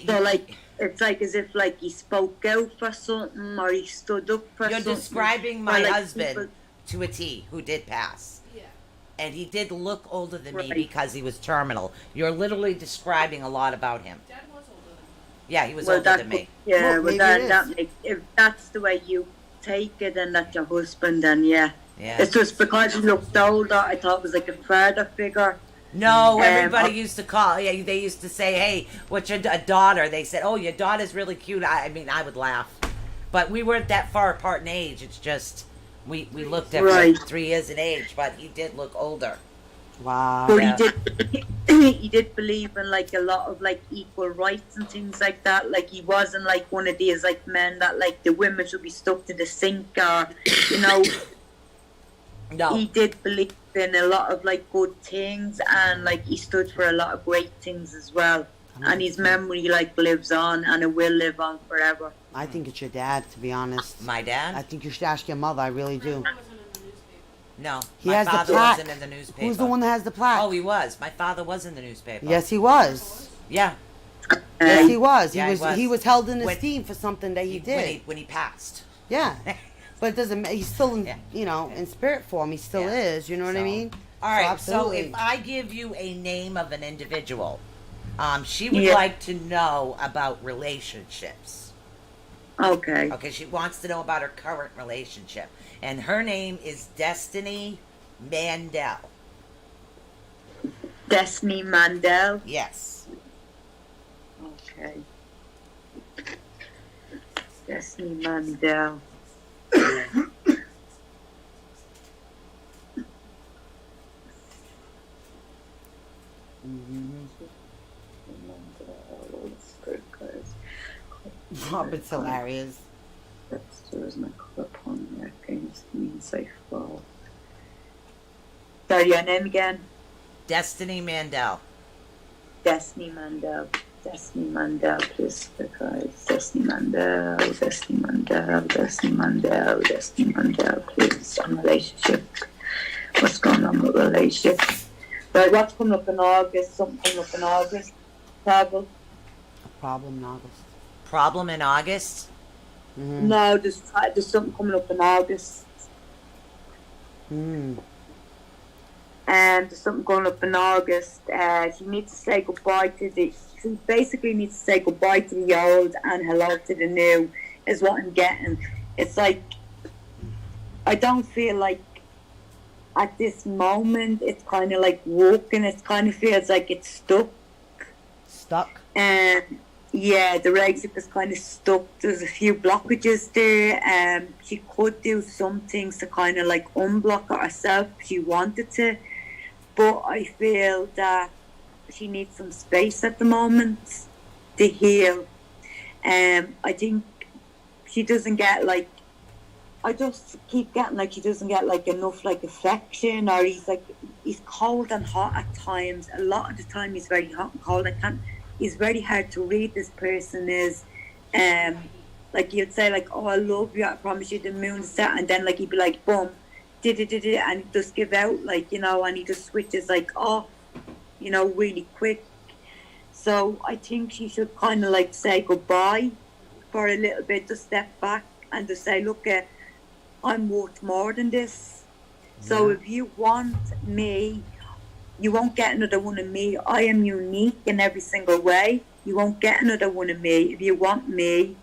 So like it's like as if like he spoke out for something or he stood up for You're something. describing Or, my like, husband people- to a T who did pass. Yeah. And he did look older than me Right. because he was terminal. You're literally describing a lot about him. Dad was older than me. Yeah, he was Well, older that than me. Yeah, Well, well, maybe that, it that is. makes, if that's the way you take it and that's your husband, then yeah. Yeah. It's just because he looked older, I thought it was like a father figure. No, everybody I- used to call. Yeah, they used to say, "Hey, what's your daughter?" They said, "Oh, your daughter's really cute." I mean, I would laugh, but we weren't that far apart in age. It's just we looked at Right. 3 years in age, but he did look older. Wow. But Yeah. he did believe in like a lot of like equal rights and things like that. Like he wasn't like one of these like men that like the women should be stuck to the sink or No, he did believe in a lot of like good things, and like he stood for a lot of great things as well. And his memory like lives on, and it will live on forever. I think it's your dad, to be honest. my I dad. think you should ask your mother. I really do. Grandpa wasn't in the newspaper. No, He my has the father plaque. wasn't in the newspaper. Who's the one that has the plaque? Oh, he was. My father was in the newspaper. Yes, he was. Yeah. Yes, he was. Yeah, He was held in When- esteem for something that he did. when he passed. Yeah. But it doesn't. He's still, in, Yeah. in spirit form. He still Yeah. is. You know what I So- mean? All right. So absolutely. if I give you a name of an individual, she would Yeah. like to know about relationships. Okay. Okay, she wants to know about her current relationship, and her name is Destiny Mandel. Destiny Mandel. Yes. Okay. Destiny Mandel. It's hilarious. There is my club on there against means I fall. Sorry, your name again? Destiny Mandel. Destiny Mandel. Destiny Mandel, please, guys. Destiny Mandel, Destiny Mandel, Destiny Mandel, Destiny Mandel, please. On relationship. What's going on with relationship? Right, what's coming up in August? Something coming up in August? Travel? A problem in August. Problem in August. Mm-hmm. No, there's something coming up in August. Mm. And there's something going up in August. She needs to say goodbye to she basically needs to say goodbye to the old and hello to the new, is what I'm getting. It's like, I don't feel like at this moment it's kind of like walking, it kind of feels like it's stuck. Stuck. And yeah, the exit was kind of stuck. There's a few blockages there. She could do some things to kind of like unblock it herself if she wanted to, but I feel that she needs some space at the moment to heal. I think she doesn't get like, I just keep getting like she doesn't get like enough like affection, or he's cold and hot at times. A lot of the time he's very hot and cold. It's very hard to read. This person is, like you'd say like, oh I love you, I promise you the moon set, and then like he'd be like boom, did it, and he'd just give out like, you know, and he just switches like off, you know, really quick. So I think she should kind of like say goodbye for a little bit, to step back and to say, look, I'm worth more than this. So if you want me, you won't get another one of me. I am unique in every single way. You won't get another one of me. If you want me,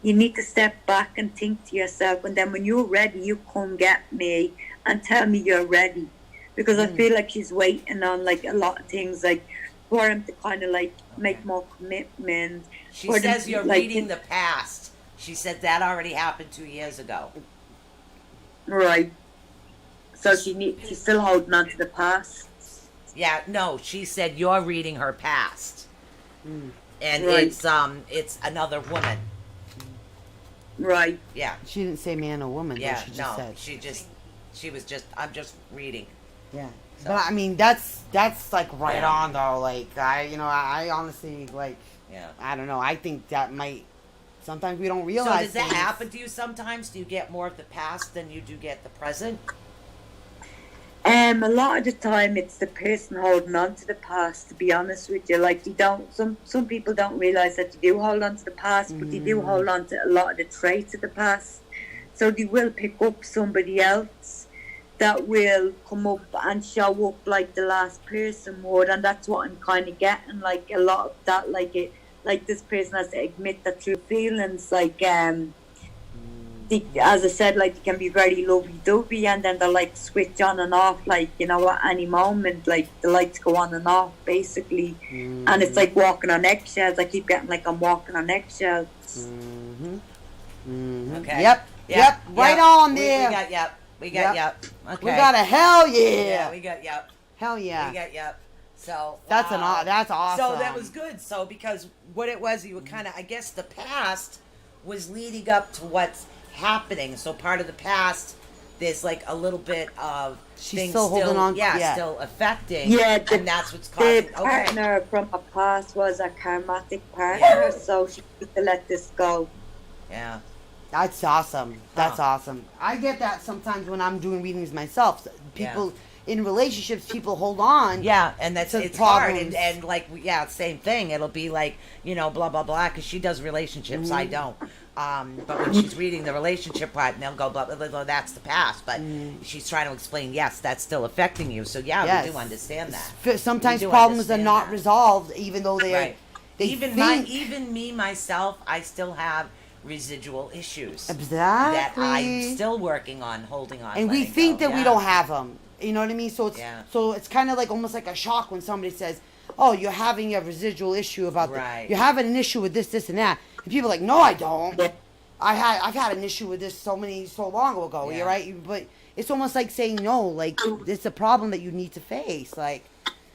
you need to step back and think to yourself, and then when you're ready, you come get me and tell me you're ready. Because I feel like she's waiting on like a lot of things, like for him to kind of like make more commitment. She says you're reading the past. She said that already happened 2 years ago. Right. So she's still holding on to the past. Yeah, no, she said you're reading her past. And Right. it's another woman. Right. Yeah. She didn't say man or woman. Yeah, though. She was just I'm just reading. Yeah. So- But I mean, that's like right Yeah. on though. Like I honestly like, Yeah. I don't know. I think that might. Sometimes we don't So realize. does that things. happen to you sometimes? Do you get more of the past than you do get the present? A lot of the time it's the person holding on to the past, to be honest with you. Like some people don't realise that you do hold on to the past, but you do hold on to a lot of the traits of the past. So they will pick up somebody else that will come up and show up like the last person would, and that's what I'm kind of getting, like a lot of that, like this person has to admit the true feelings, like as I said, like they can be very lovey-dovey, and then they'll like switch on and off, like, you know, at any moment, like the lights go on and off basically. And it's like walking on eggshells. I keep getting like I'm walking on eggshells. Okay. Yep. Right on We there. got yep. We got yep. Okay. We got a hell yeah. Yeah, we got yep. Hell yeah. We got yep. So That's wow. that's awesome. So that was good. So because what it was, you were kind of, I guess the past was leading up to what's happening. So part of the past, there's like a little bit of She's things still holding on- yeah. still affecting. Yeah, and that's what's The causing. Okay. partner from her past was a karmatic partner, so she needs to let this go. Yeah. That's awesome. That's Huh. awesome. I get that sometimes when I'm doing readings myself. People in relationships, people hold on. Yeah, and that's to it's hard, problems. and like yeah, same thing. It'll be like, you know, blah blah blah, because she does relationships, I don't. But when she's reading the relationship part, and they'll go blah blah blah. That's the past, but she's trying to explain. Yes, that's still affecting you. So yeah, Yes. we do understand that. Sometimes We do problems are understand not that. resolved, even though they Right. they Even think even me myself, I still have residual issues exactly that I'm still working on, holding on. and we letting think go. that we Yeah. don't have them. You know what I mean? So it's kind of like almost like a shock when somebody says, "Oh, you're having a residual issue about Right. you're having an issue with this, and that." And people are like, "No, I don't. I've had an issue with this so long ago. Yeah. You're right, but it's almost like saying no. Like it's a problem that you need to face. Like,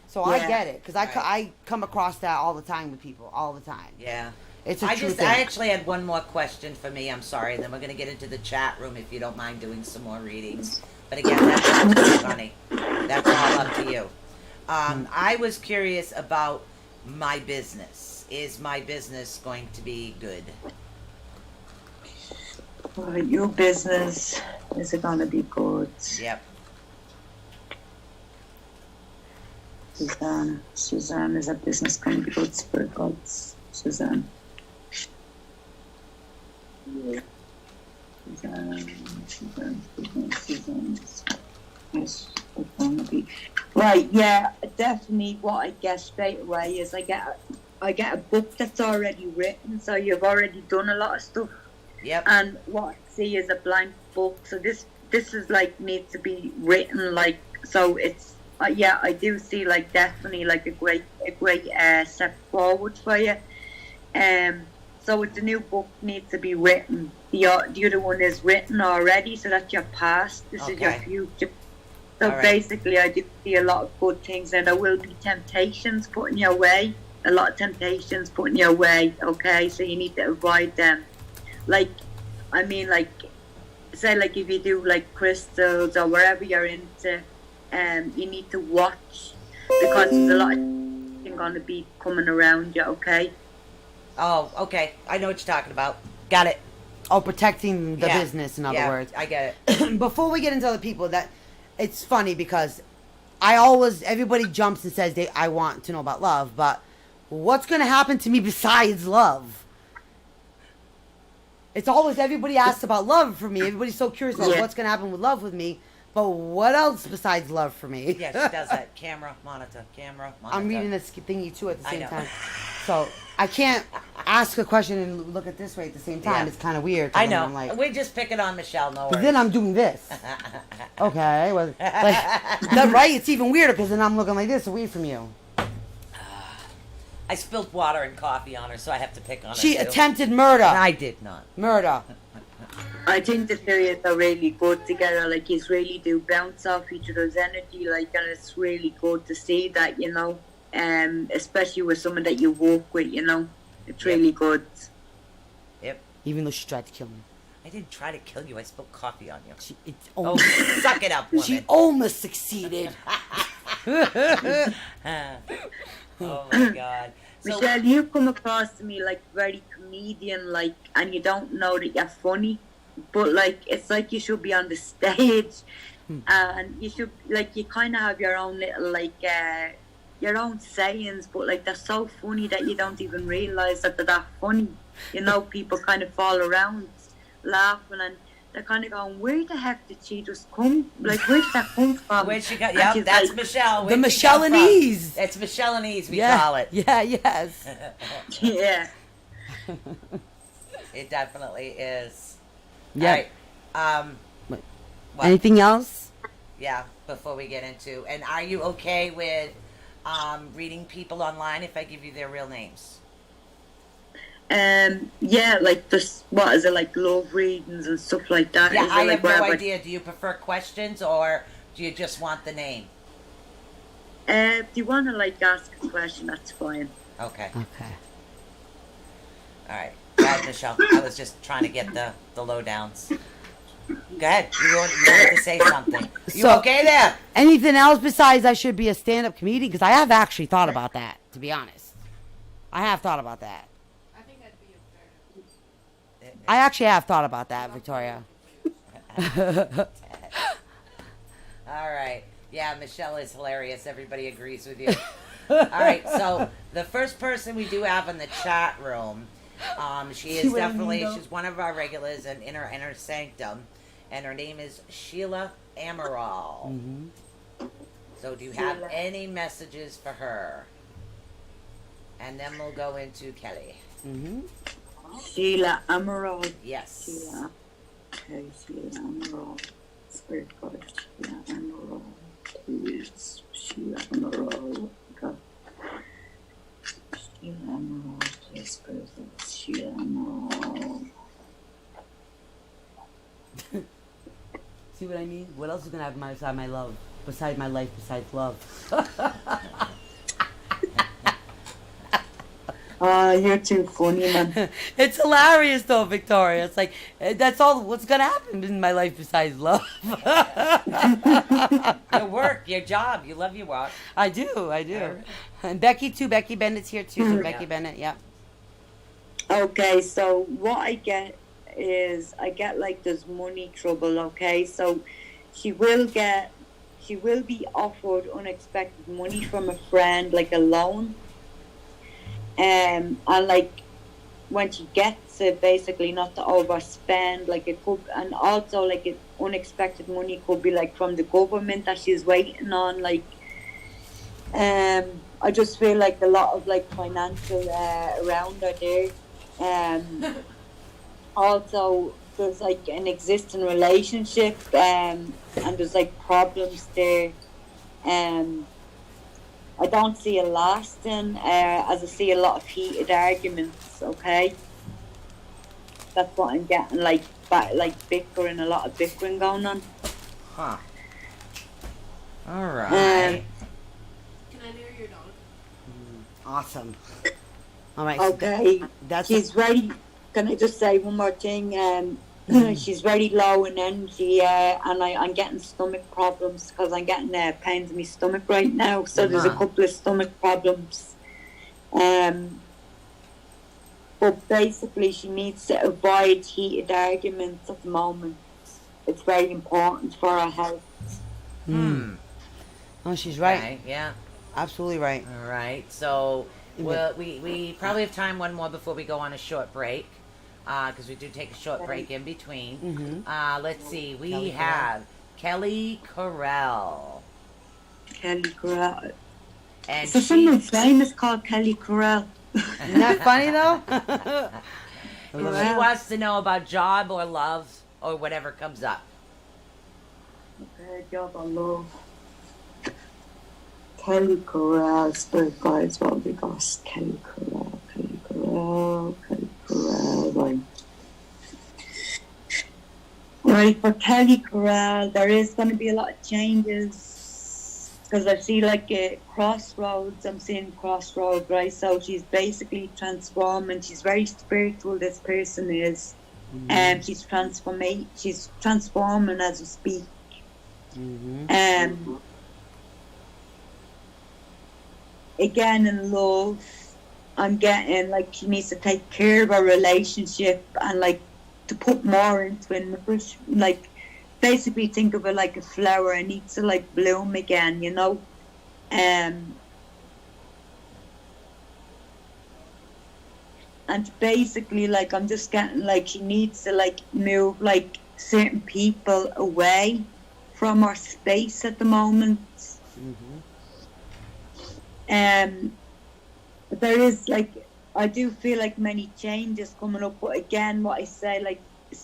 so I Yeah. get it because Right. I come across that all the time with people, all the time. Yeah. It's a true thing. I actually had one more question for me. I'm sorry. And then we're going to get into the chat room if you don't mind doing some more readings. But again, that's funny. That's all up to you. I was curious about my business. Is my business going to be good? Your business, is it gonna be good? Yep. Suzanne, is that business gonna be good? Spirit gods, Suzanne. Suzanne. Yes, it's gonna be right. Yeah, definitely. What I guess straight away is I get a book that's already written, so you've already done a lot of stuff. Yep. And what I see is a blank book, so this is like needs to be written, like, so it's I do see like definitely like a great step forward for you. So the new book needs to be written. The other one is written already, so that's your past. This is your Okay. future. So All right. basically, I do see a lot of good things, and there will be temptations put in your way. A lot of temptations put in your way. Okay, so you need to avoid them. Like, I mean, like, say, like if you do like crystals or wherever you're into, you need to watch because there's a lot of things going to be coming around you. Okay. Oh, okay. I know what you're talking about. Got it. Oh, protecting the Yeah. business, in other Yeah, words. I get it. Before we get into other people, that it's funny because everybody jumps and says I want to know about love, but what's going to happen to me besides love? It's always everybody asks about love for me. Everybody's so curious about Yeah. what's going to happen with love with me, but what else besides love for me? Yeah, she does that. Camera, monitor, camera, monitor. I'm reading this thingy too at the I same know. time, so I can't ask a question and look at this way at the same time. Yeah. It's kind of weird. 'cause I know. I'm like, We're just picking on Michelle, no but worries. then I'm doing this. Okay, well, like, that, right? It's even weirder because then I'm looking like this away from you. I spilled water and coffee on her, so I have to pick on her. She too. attempted murder. I did not. Murder. I think the series are really good together. Like, you really do bounce off each other's energy. Like, and it's really good to see that, you know. Especially with someone that you work with, you know. It's really good. Yep. Even though she tried to kill me. I didn't try to kill you. I spilled coffee on you. It's Oh, almost, suck it up, woman. she almost succeeded. Oh my God. So, Michelle, you come across to me like very comedian, like, and you don't know that you're funny, but like it's like you should be on the stage, and you should like you kind of have your own little like your own sayings, but like they're so funny that you don't even realize that they're that funny. You know, people kind of fall around laughing, and they're kind of going, "Where the heck did she just come? Like, where did that come from?" where'd she go? And Yep, she's that's like, Michelle. The Where'd she come from? Michelinese. It's Michelinese, we yeah. call it. Yeah, yes. Yeah. It definitely is. Yeah. All right. What? What? Anything else? Yeah, before we get into, and are you okay with reading people online if I give you their real names? Yeah, like this, what is it, like love readings and stuff like that? Yeah, Is it I like have no whatever? idea. Do you prefer questions or do you just want the name? If you want to like ask a question, that's fine. Okay. Okay. All right. Go ahead, Michelle. I was just trying to get the lowdowns. Go ahead. You wanted to say something. You So- okay there? Anything else besides I should be a stand-up comedian? Because I have actually thought about that, to be honest. I have thought about that. I think I'd be a better. I actually have thought about that, Victoria. All right. Yeah, Michelle is hilarious. Everybody agrees with you. All right. So the first person we do have in the chat room, she is what I mean, definitely though? she's one of our regulars and in her inner sanctum, and her name is Sheila Amaral. Mm-hmm. So do you have Sheila. any messages for her? And then we'll go into Kelly. Mm-hmm. Sheila Amaral. Yes. Sheila. Okay, Sheila Amaral. Spirit God. Sheila Amaral. Who is Sheila Amaral? God. Sheila Amaral. Yes, Spirit God. Sheila Amaral. See what I mean? What else is going to happen beside my love? Beside my life, besides love? Oh, you're too funny, man. It's hilarious, though, Victoria. It's like, that's all what's going to happen in my life besides love. Your work, your job. You love your work. I do. And Becky, too. Becky Bennett's here, too. So Becky Yeah. Bennett, yeah. Okay, so what I get is I get like this money trouble, okay? So she will be offered unexpected money from a friend, like a loan. And like when she gets it, basically not to overspend, like it could, and also like it, unexpected money could be like from the government that she's waiting on, like I just feel like a lot of like financial around her there. Also there's like an existing relationship and there's like problems there, I don't see it lasting, as I see a lot of heated arguments, okay? That's what I'm getting, like bickering, a lot of bickering going on. Huh. All Um, right. Can I near your dog? Awesome. All right. so okay, that's she's very, can I just say one more thing? She's very low in energy, and I'm getting stomach problems because I'm getting pains in my stomach right now. So there's a Uh-huh. couple of stomach problems. But basically, she needs to avoid heated arguments at the moment. It's very important for her health. Oh, she's right. Okay, yeah. Absolutely right. All right. So we probably have time one more before we go on a short break, because we do take a short break in between. Let's see. We Kelly have Kelly Correll, Kelly Correll. and So someone she famous called Kelly Correll. Isn't that funny though? she wants to know about job or love or whatever comes up. Okay, job I love. Kelly Corral, Spirit Guides, what have we got? Kelly Corral, right. Right, for Kelly Corral, there is going to be a lot of changes because I see like a crossroads. I'm seeing crossroads, right? So she's basically transforming. She's very spiritual, this person is. And she's transforming as we speak. Again, in love, I'm getting like she needs to take care of her relationship and like to put more into it. Like basically think of it like a flower. It needs to like bloom again, you know. And basically like I'm just getting like she needs to like move like certain people away from her space at the moment. But there is like I do feel like many changes coming up, but again what I say, like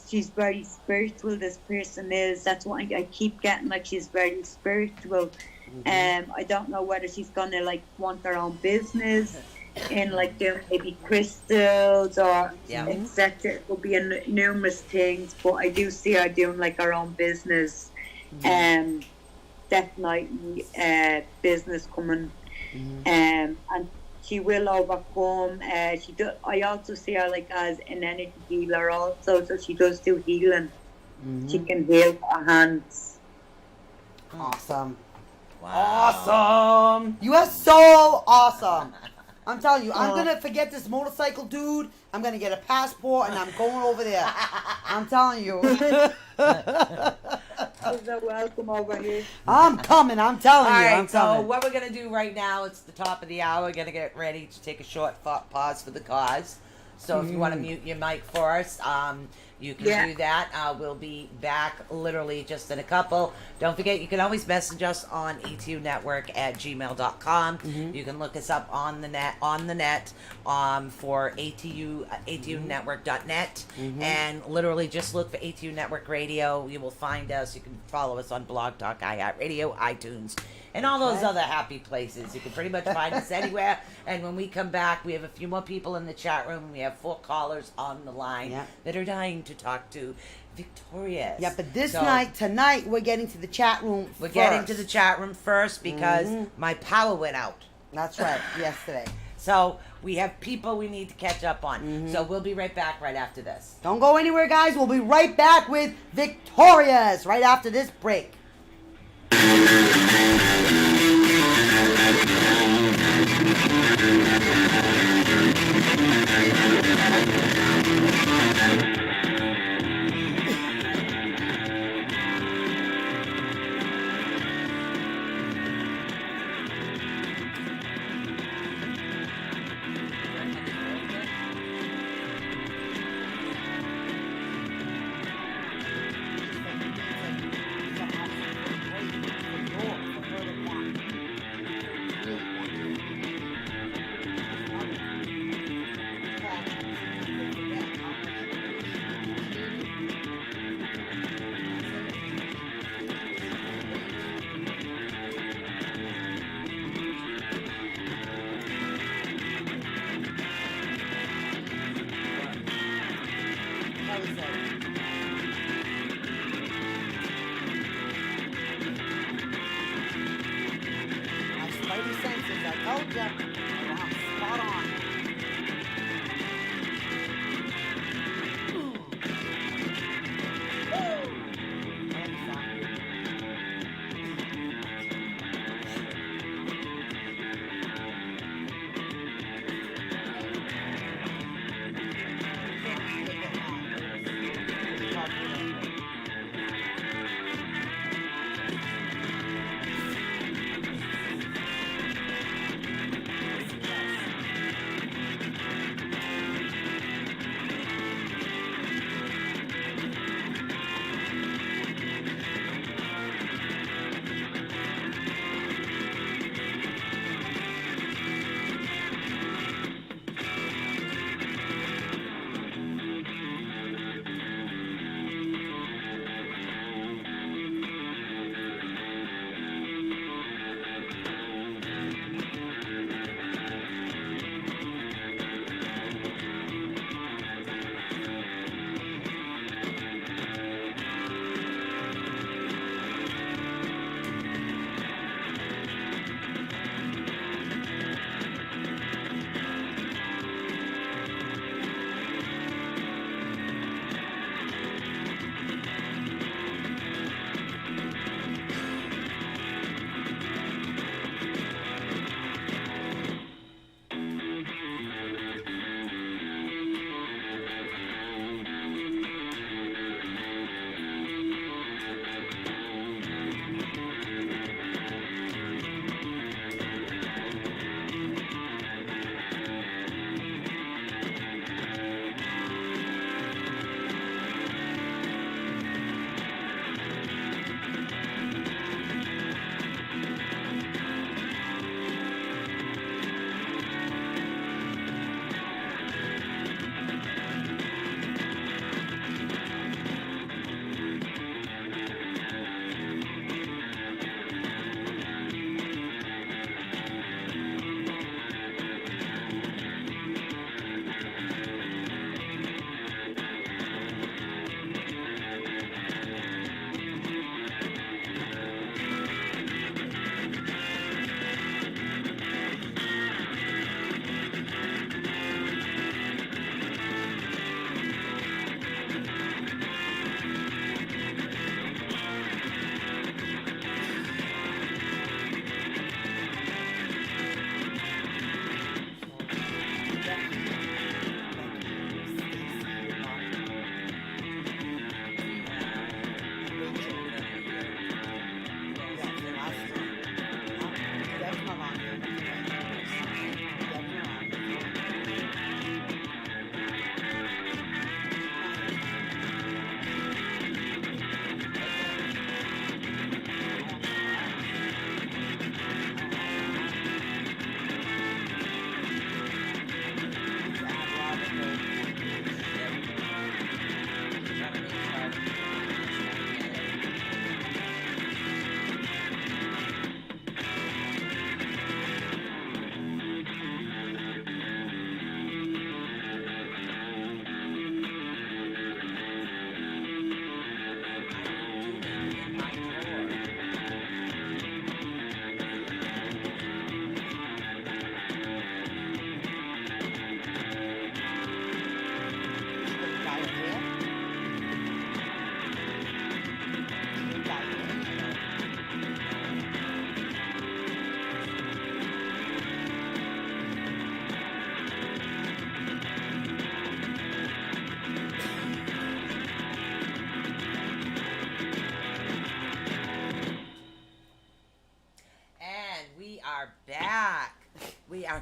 she's very spiritual, this person is. That's what I keep getting, like she's very spiritual. I don't know whether she's gonna like want her own business in like doing maybe crystals or etc. It could be numerous things, but I do see her doing like her own business. Definitely business coming. And she will overcome. I also see her like as an energy healer also, so she does do healing. She can heal her hands. Awesome. Wow. Awesome. You are so awesome. I'm telling you, I'm gonna forget this motorcycle dude. I'm gonna get a passport and I'm going over there. I'm telling you. You're welcome over here. I'm coming. I'm telling All you. right, I'm so coming. what we're going to do right now, it's the top of the hour. We're going to get ready to take a short pause for the cause. So if you want to mute your mic for us, you can do that. We'll be back literally just in a couple. Don't forget, you can always message us on atunetwork@gmail.com. You can look us up on the net for atunetwork.net. And literally just look for ATU Network Radio. You will find us. You can follow us on Blog Talk, iHeartRadio, iTunes, and all those other happy places. You can pretty much find us anywhere. And when we come back, we have a few more people in the chat room. We have 4 callers on the line that are dying to talk to Victorious. Yeah, but tonight, we're getting to the chat room We're first. getting to the chat room first because my power went out. That's right, yesterday. So we have people we need to catch up on. So we'll be right back right after this. Don't go anywhere, guys. We'll be right back with Victorious right after this break.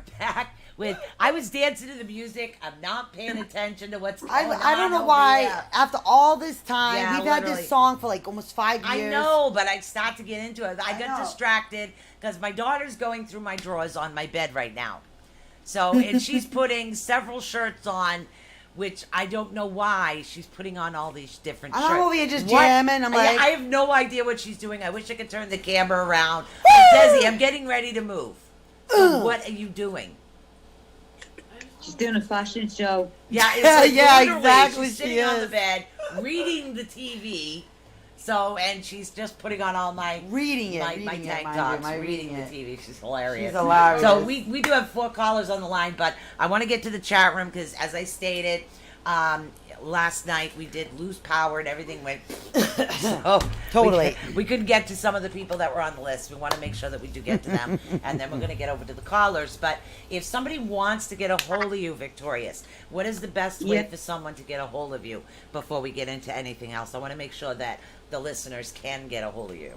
are back with. I was dancing to the music. I'm not paying attention to what's going on. I don't know over why. here. After all this time, Yeah, we've had literally. this song for like almost 5 I years. know, but I start to get into it. I got know. distracted because my daughter's going through my drawers on my bed right now. So, and she's putting several shirts on, which I don't know why she's putting on all these different shirts. I'm over here just What- jamming. I'm like, I have no idea what she's doing. I wish I could turn the camera around. But Desi, I'm getting ready to move. So what are you doing? She's doing a fashion show. Yeah, it's Yeah, like yeah, literally, exactly, She's she sitting on the is. bed, reading the TV. So, and she's just putting on all my reading it, my reading tank it, tops, mind you, reading the it. TV. She's hilarious. She's hilarious. So we do have 4 callers on the line, but I want to get to the chat room because, as I stated, last night we did lose power and everything went. So Totally. we couldn't get to some of the people that were on the list. We want to make sure that we do get to them, and then we're going to get over to the callers. But if somebody wants to get a hold of you, Victorious, what is the best way Yeah. for someone to get a hold of you before we get into anything else? I want to make sure that the listeners can get a hold of you.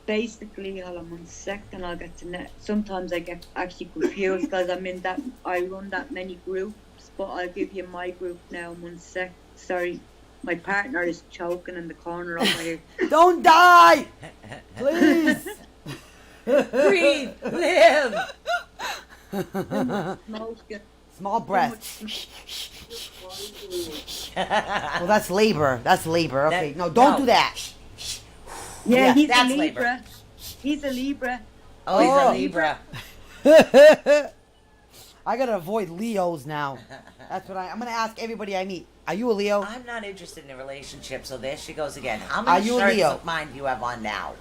Basically, hold on 1 second, I'll get to net. Sometimes I get actually confused because I run that many groups, but I'll give you my group now in 1 sec. Sorry, my partner is choking in the corner of my ear. Don't die, please. Breathe, live. Smoking. Small breath. Well, that's labor. That's labor. Okay, That- no, don't no. do that. Yeah, he's that's a labor. Libra. He's a Libra. Oh, he's Oh. a Libra. I gotta avoid Leos now. That's what I'm gonna ask everybody I meet. Are you a Leo? I'm not interested in a relationship, so there she goes again. How Are many you a shirts Leo? of mine do you have on now?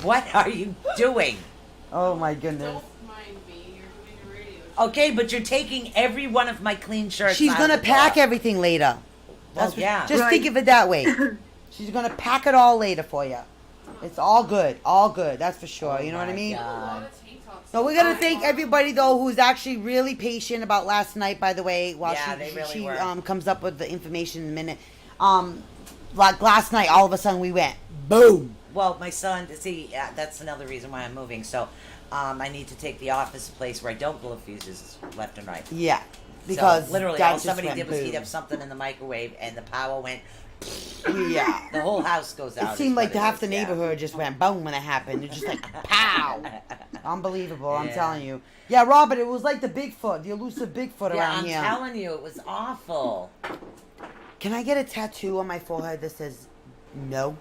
What are you doing? Oh my goodness. Don't mind me. You're doing a radio show. Okay, but you're taking every one of my clean shirts. She's out gonna of the pack door. everything later. Well, What- yeah. Just Right. think of it that way. She's gonna pack it all later for you. It's all good. All good. That's for sure. You know what I my mean? A God. lot of tank tops. So we're gonna thank everybody though who's actually really patient about last night. By the way, while Yeah, they really she were. comes up with the information in a minute. Like last night, all of a sudden we went boom. Well, my son, see, that's another reason why I'm moving. So, I need to take the office place where I don't blow fuses left and right. Yeah, because so, literally, that all just somebody went did was heat boom. up something in the microwave, and the power went. Yeah. The whole house goes out. It seemed is like what the it half is, the yeah. neighborhood just went boom when it happened. It's just like pow. Unbelievable, I'm Yeah. telling you. Yeah, Robert, it was like the Bigfoot, the elusive Bigfoot Yeah, around I'm here. telling you, it was awful. Can I get a tattoo on my forehead that says no?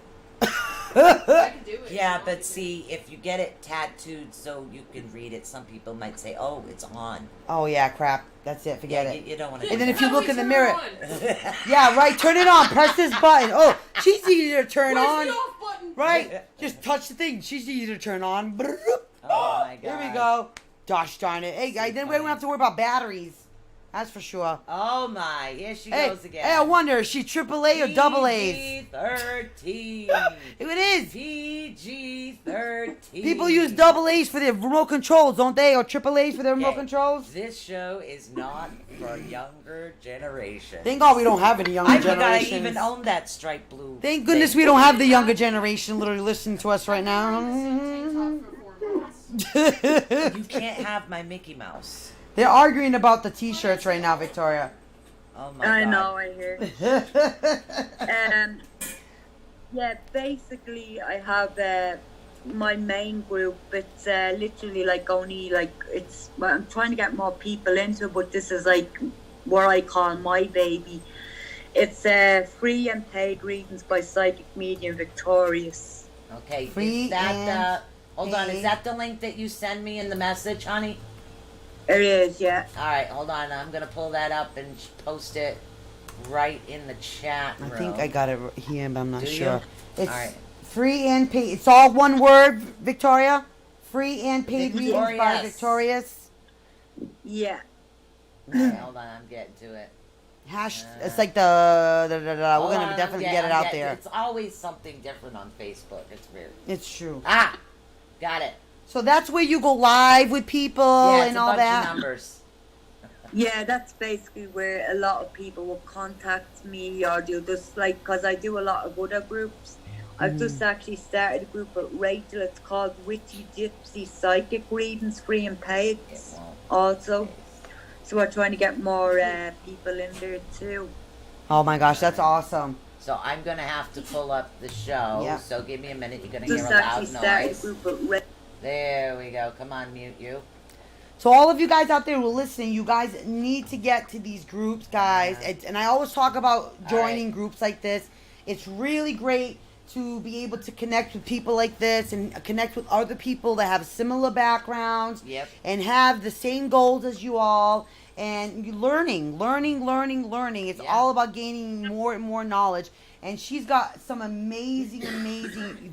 I can do it. Yeah, if you but want see, if you get it tattooed so you can read it, some people might say, "Oh, it's on." Oh yeah, crap. That's it. Forget Yeah, it. you don't want to. And then if How you do look we in the turn mirror, it on? yeah, right. Turn it on. Press this button. Oh, she's easy to turn Where's on. the off button? Right. Just touch the thing. She's easy to turn on. Oh my god. Here we go. Gosh darn it. Hey, guys, then we don't have to worry about batteries. That's for sure. Oh my! Here she Hey, goes again. hey, I wonder, is she AAA or double A's? PG-13. It is. PG-13. People use double A's for their remote controls, don't they? Or triple A's for their remote Okay, controls? This show is not for younger generation. Thank God we don't have any younger I forgot I generations. even own that striped blue. Thank goodness thing. we don't have the younger generation literally listening to us right I've been wearing the same tank top for 4 months. now. You can't have my Mickey Mouse. They're arguing about the t-shirts right now, Victoria. Oh my I god. know, I hear. Yeah, basically, I have my main group. It's literally like only like it's. Well, I'm trying to get more people into it, but this is like what I call my baby. It's free and paid readings by psychic medium Victorious. Okay, Free is that and hold on, paid. is that the link that you send me in the message, honey? It is, yeah. Alright, hold on, I'm gonna pull that up and post it right in the chat I room. think I got it here, but I'm not Do you? sure. It's Alright. free and paid. It's all one word, Victoria. Free and paid readings by Victorious. Victorious. Yeah. Alright, hold on, I'm getting to it. It's like the we're Hold gonna on, definitely I'm get it I'm out there. It's always something different on Facebook. It's weird. It's true. Ah! Got it. So that's where you go live with people Yeah, it's and a all bunch that. of numbers. Yeah, that's basically where a lot of people will contact me or do this, like, because I do a lot of other groups. I've just actually started a group with Rachel. It's called Witchy Gypsy Psychic Readings, free and paid also. So we're trying to get more people in there too. Oh my gosh, that's awesome. So I'm gonna have to pull up the show. Yeah. So give me a minute. You're gonna Just hear a actually loud started a noise. group with Rachel. There we go. Come on, mute you. So all of you guys out there who are listening, you guys need to get to these groups, guys. And I always talk about joining groups like this. It's really great to be able to connect with people like this and connect with other people that have similar backgrounds. Yep. And have the same goals as you all. And you learning. It's all about gaining more and more knowledge. And she's got some amazing,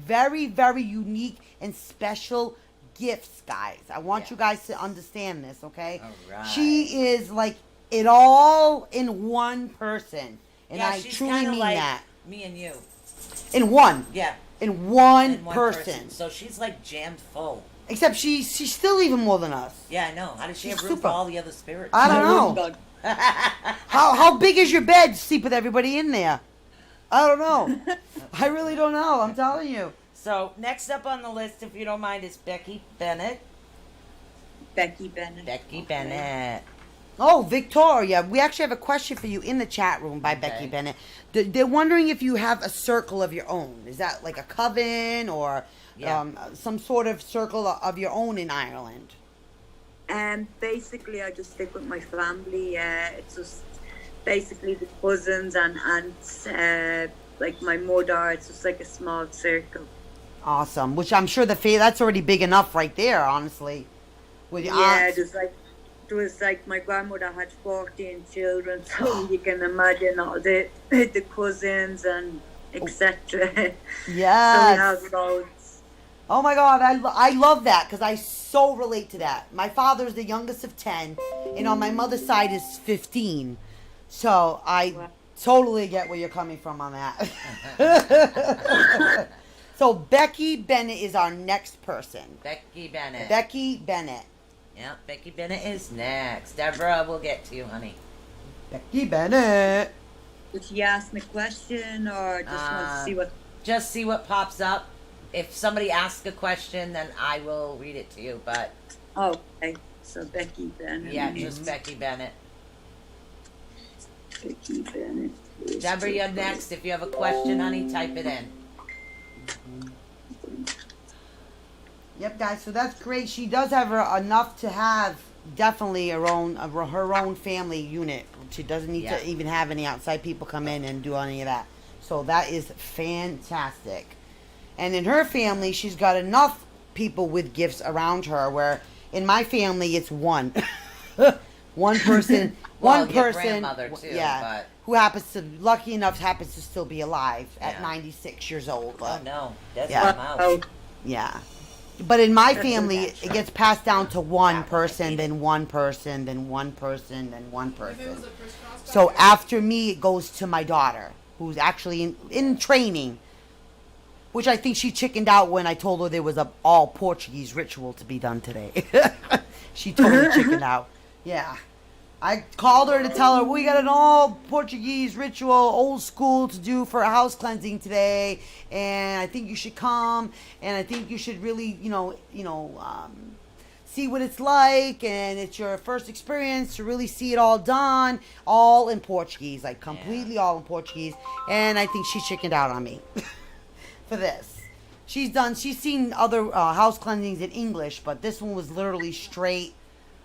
very, very unique and special gifts, guys. I want you guys to understand this, okay? All right. She is like it all in one person. And Yeah, I she's truly kinda mean like that. Me and you. In one. Yeah. In one, And one person. So she's like jammed full. Except she's still even more than us. Yeah, I know. How does she She's have room super. for all the other spirits? I don't know. How big is your bed to sleep with everybody in there? I don't know. I really don't know. I'm telling you. So next up on the list, if you don't mind, is Becky Bennett. Becky Bennett. Becky Bennett. Oh, Victoria, we actually have a question for you in the chat room by Becky Bennett. They're wondering if you have a circle of your own. Is that like a coven or some sort of circle of your own in Ireland? Basically, I just stick with my family. It's just basically the cousins and aunts, like my mother. It's just like a small circle. Awesome. Which I'm sure that's already big enough right there, honestly. With your aunts. There was like my grandmother had 14 children, so you can imagine all the cousins and etc. Yes. So we have loads. Oh my God, I love that because I so relate to that. My father's the youngest of 10, and on my mother's side is 15. So I totally get where you're coming from on that. So Becky Bennett is our next person. Becky Bennett. Becky Bennett. Yeah, Becky Bennett is next. Deborah, we'll get to you, honey. Becky Bennett. Did she ask me a question or just want to see what? Just see what pops up. If somebody asks a question, then I will read it to you. But okay, so Becky Bennett. yeah, just Becky Bennett. Becky Bennett. Deborah, you're next. If you have a question, honey, type it in. Yep, guys. So that's great. She does have enough to have definitely her own family unit. She doesn't need to even have any outside people come in and do any of that. So that is fantastic. And in her family, she's got enough people with gifts around her. Where in my family, it's one, one person, Well, one your person, grandmother too, but who happens to, lucky enough, happens to still be alive at 96 years old. But, oh no, that's yeah. my mouth. Yeah. But in my family, it gets passed down to one person, then one person, then one person, then one person. So after me, it goes to my daughter, who's actually in training, which I think she chickened out when I told her there was a all Portuguese ritual to be done today. She totally chickened out. Yeah. I called her to tell her we got an all Portuguese ritual, old school, to do for a house cleansing today, and I think you should come, and I think you should really, see what it's like, and it's your first experience to really see it all done, all in Portuguese, like completely all in Portuguese, and I think she chickened out on me for this. She's seen other house cleansings in English, but this one was literally straight.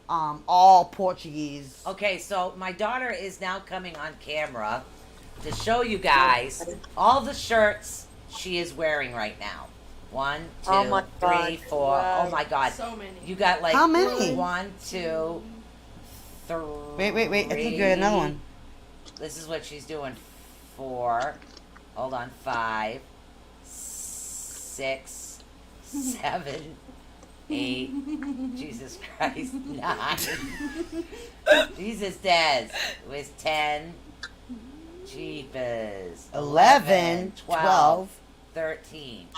All Portuguese. Okay, so my daughter is now coming on camera to show you guys all the shirts she is wearing right now. 1, 2, Oh my 3, God. 4. Wow. Oh my God. So many. You got like How many? 1, 2, 3. Wait. I think you got another one. This is what she's doing. 4. Hold on. 5, 6, 7, 8. Jesus Christ. 9. Jesus Des was 10. Jeepers. 11, 12. 13.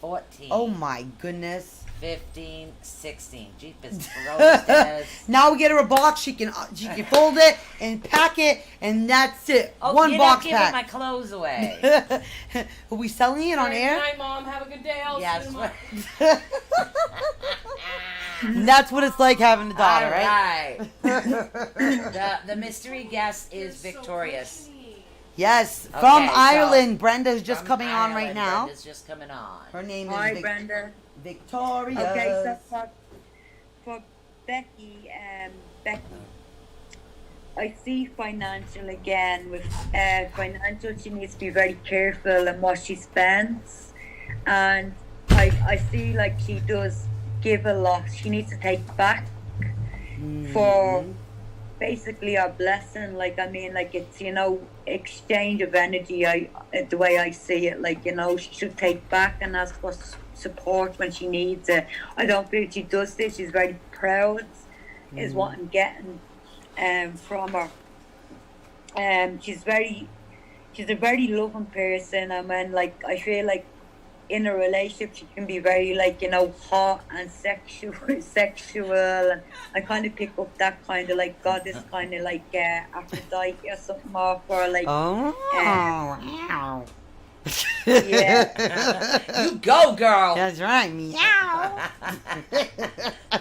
14. Oh my goodness. 15, 16. Jeepers Roasters. Now we get her a box. She can fold it and pack it, and that's it. Oh, One you're box not giving pack. my clothes away. Are we selling it on Good air? night, Mom. Have a good day. I'll Yes. see you tomorrow. And that's what it's like having a daughter, All right? right. the mystery guest is You're so victorious. pretty. Yes, Okay, from so- Ireland. Brenda's just From coming on right Ireland, now. Brenda's just coming on. Her name is Hi, Brenda. Victoria. Okay, so for Becky, I see financial again. With financial, she needs to be very careful in what she spends, and I see like she does give a lot. She needs to take back for basically our blessing. Like I mean, like it's exchange of energy. The way I see it, like she should take back and ask for support when she needs it. I don't feel she does this. She's very proud, is what I'm getting from her. She's a very loving person. I mean, like I feel like in a relationship she can be very hot and sexual, and I kind of pick up that kind of like goddess kind of like Aphrodite or something off her like. Oh. Wow. Yeah. You go, girl. That's right. Meow.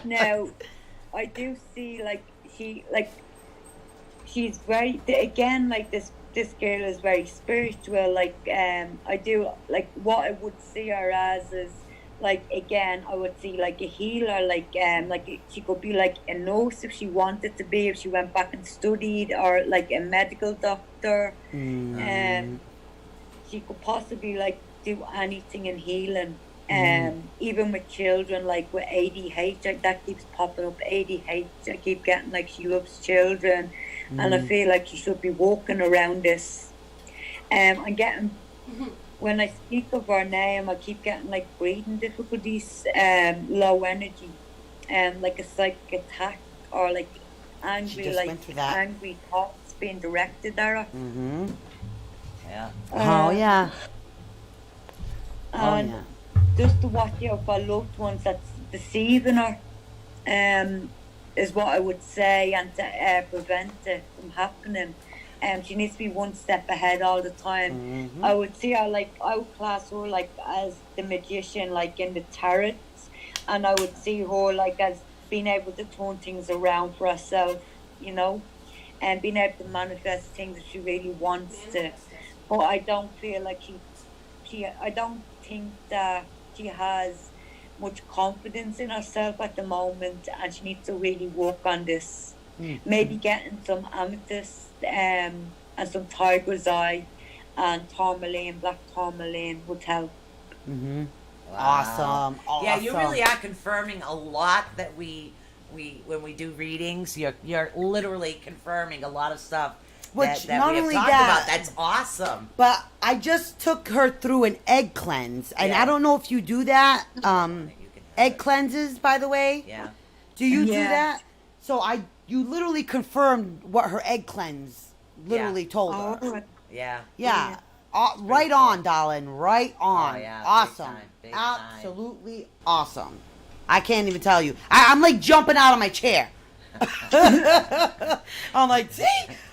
Now, I do see she's very again like this girl is very spiritual. Like I do like what I would see her as is like again I would see like a healer, like she could be like a nurse if she wanted to be, if she went back and studied, or like a medical doctor. She could possibly like do anything in healing. Even with children, like with ADH, like that keeps popping up. ADH, I keep getting like she loves children, and I feel like she should be walking around this. I'm getting when I speak of her name, I keep getting like breathing difficulties, low energy, like a psychic attack or like angry, just went through that. angry thoughts being directed at her. Yeah. Oh yeah. Oh And yeah. just to watch out for loved ones that's deceiving her, is what I would say, and to prevent it from happening. She needs to be one step ahead all the time. I would see her like I would class her like as the magician, like in the tarot, and I would see her like as being able to turn things around for herself, and being able to manifest things that she really wants to. But I don't feel like I don't think that she has much confidence in herself at the moment, and she needs to really work on this. Maybe getting some amethyst and some tiger's eye and tourmaline, black tourmaline would help. Wow. Awesome. Yeah, you really are confirming a lot that we when we do readings, you're literally confirming a lot of stuff Which that not we have only talked that, about. That's awesome. but I just took her through an egg cleanse, and Yeah. I don't know if you do that. You can have Egg it. cleanses, by the way. Yeah. Do you do Yeah. that? So you literally confirmed what her egg cleanse literally told her. Oh, Yeah. Yeah. Right cool. on, darling. Right on. Oh, yeah, big Awesome. time, big time. Absolutely awesome. I can't even tell you. I'm like jumping out of my chair. I'm like, see?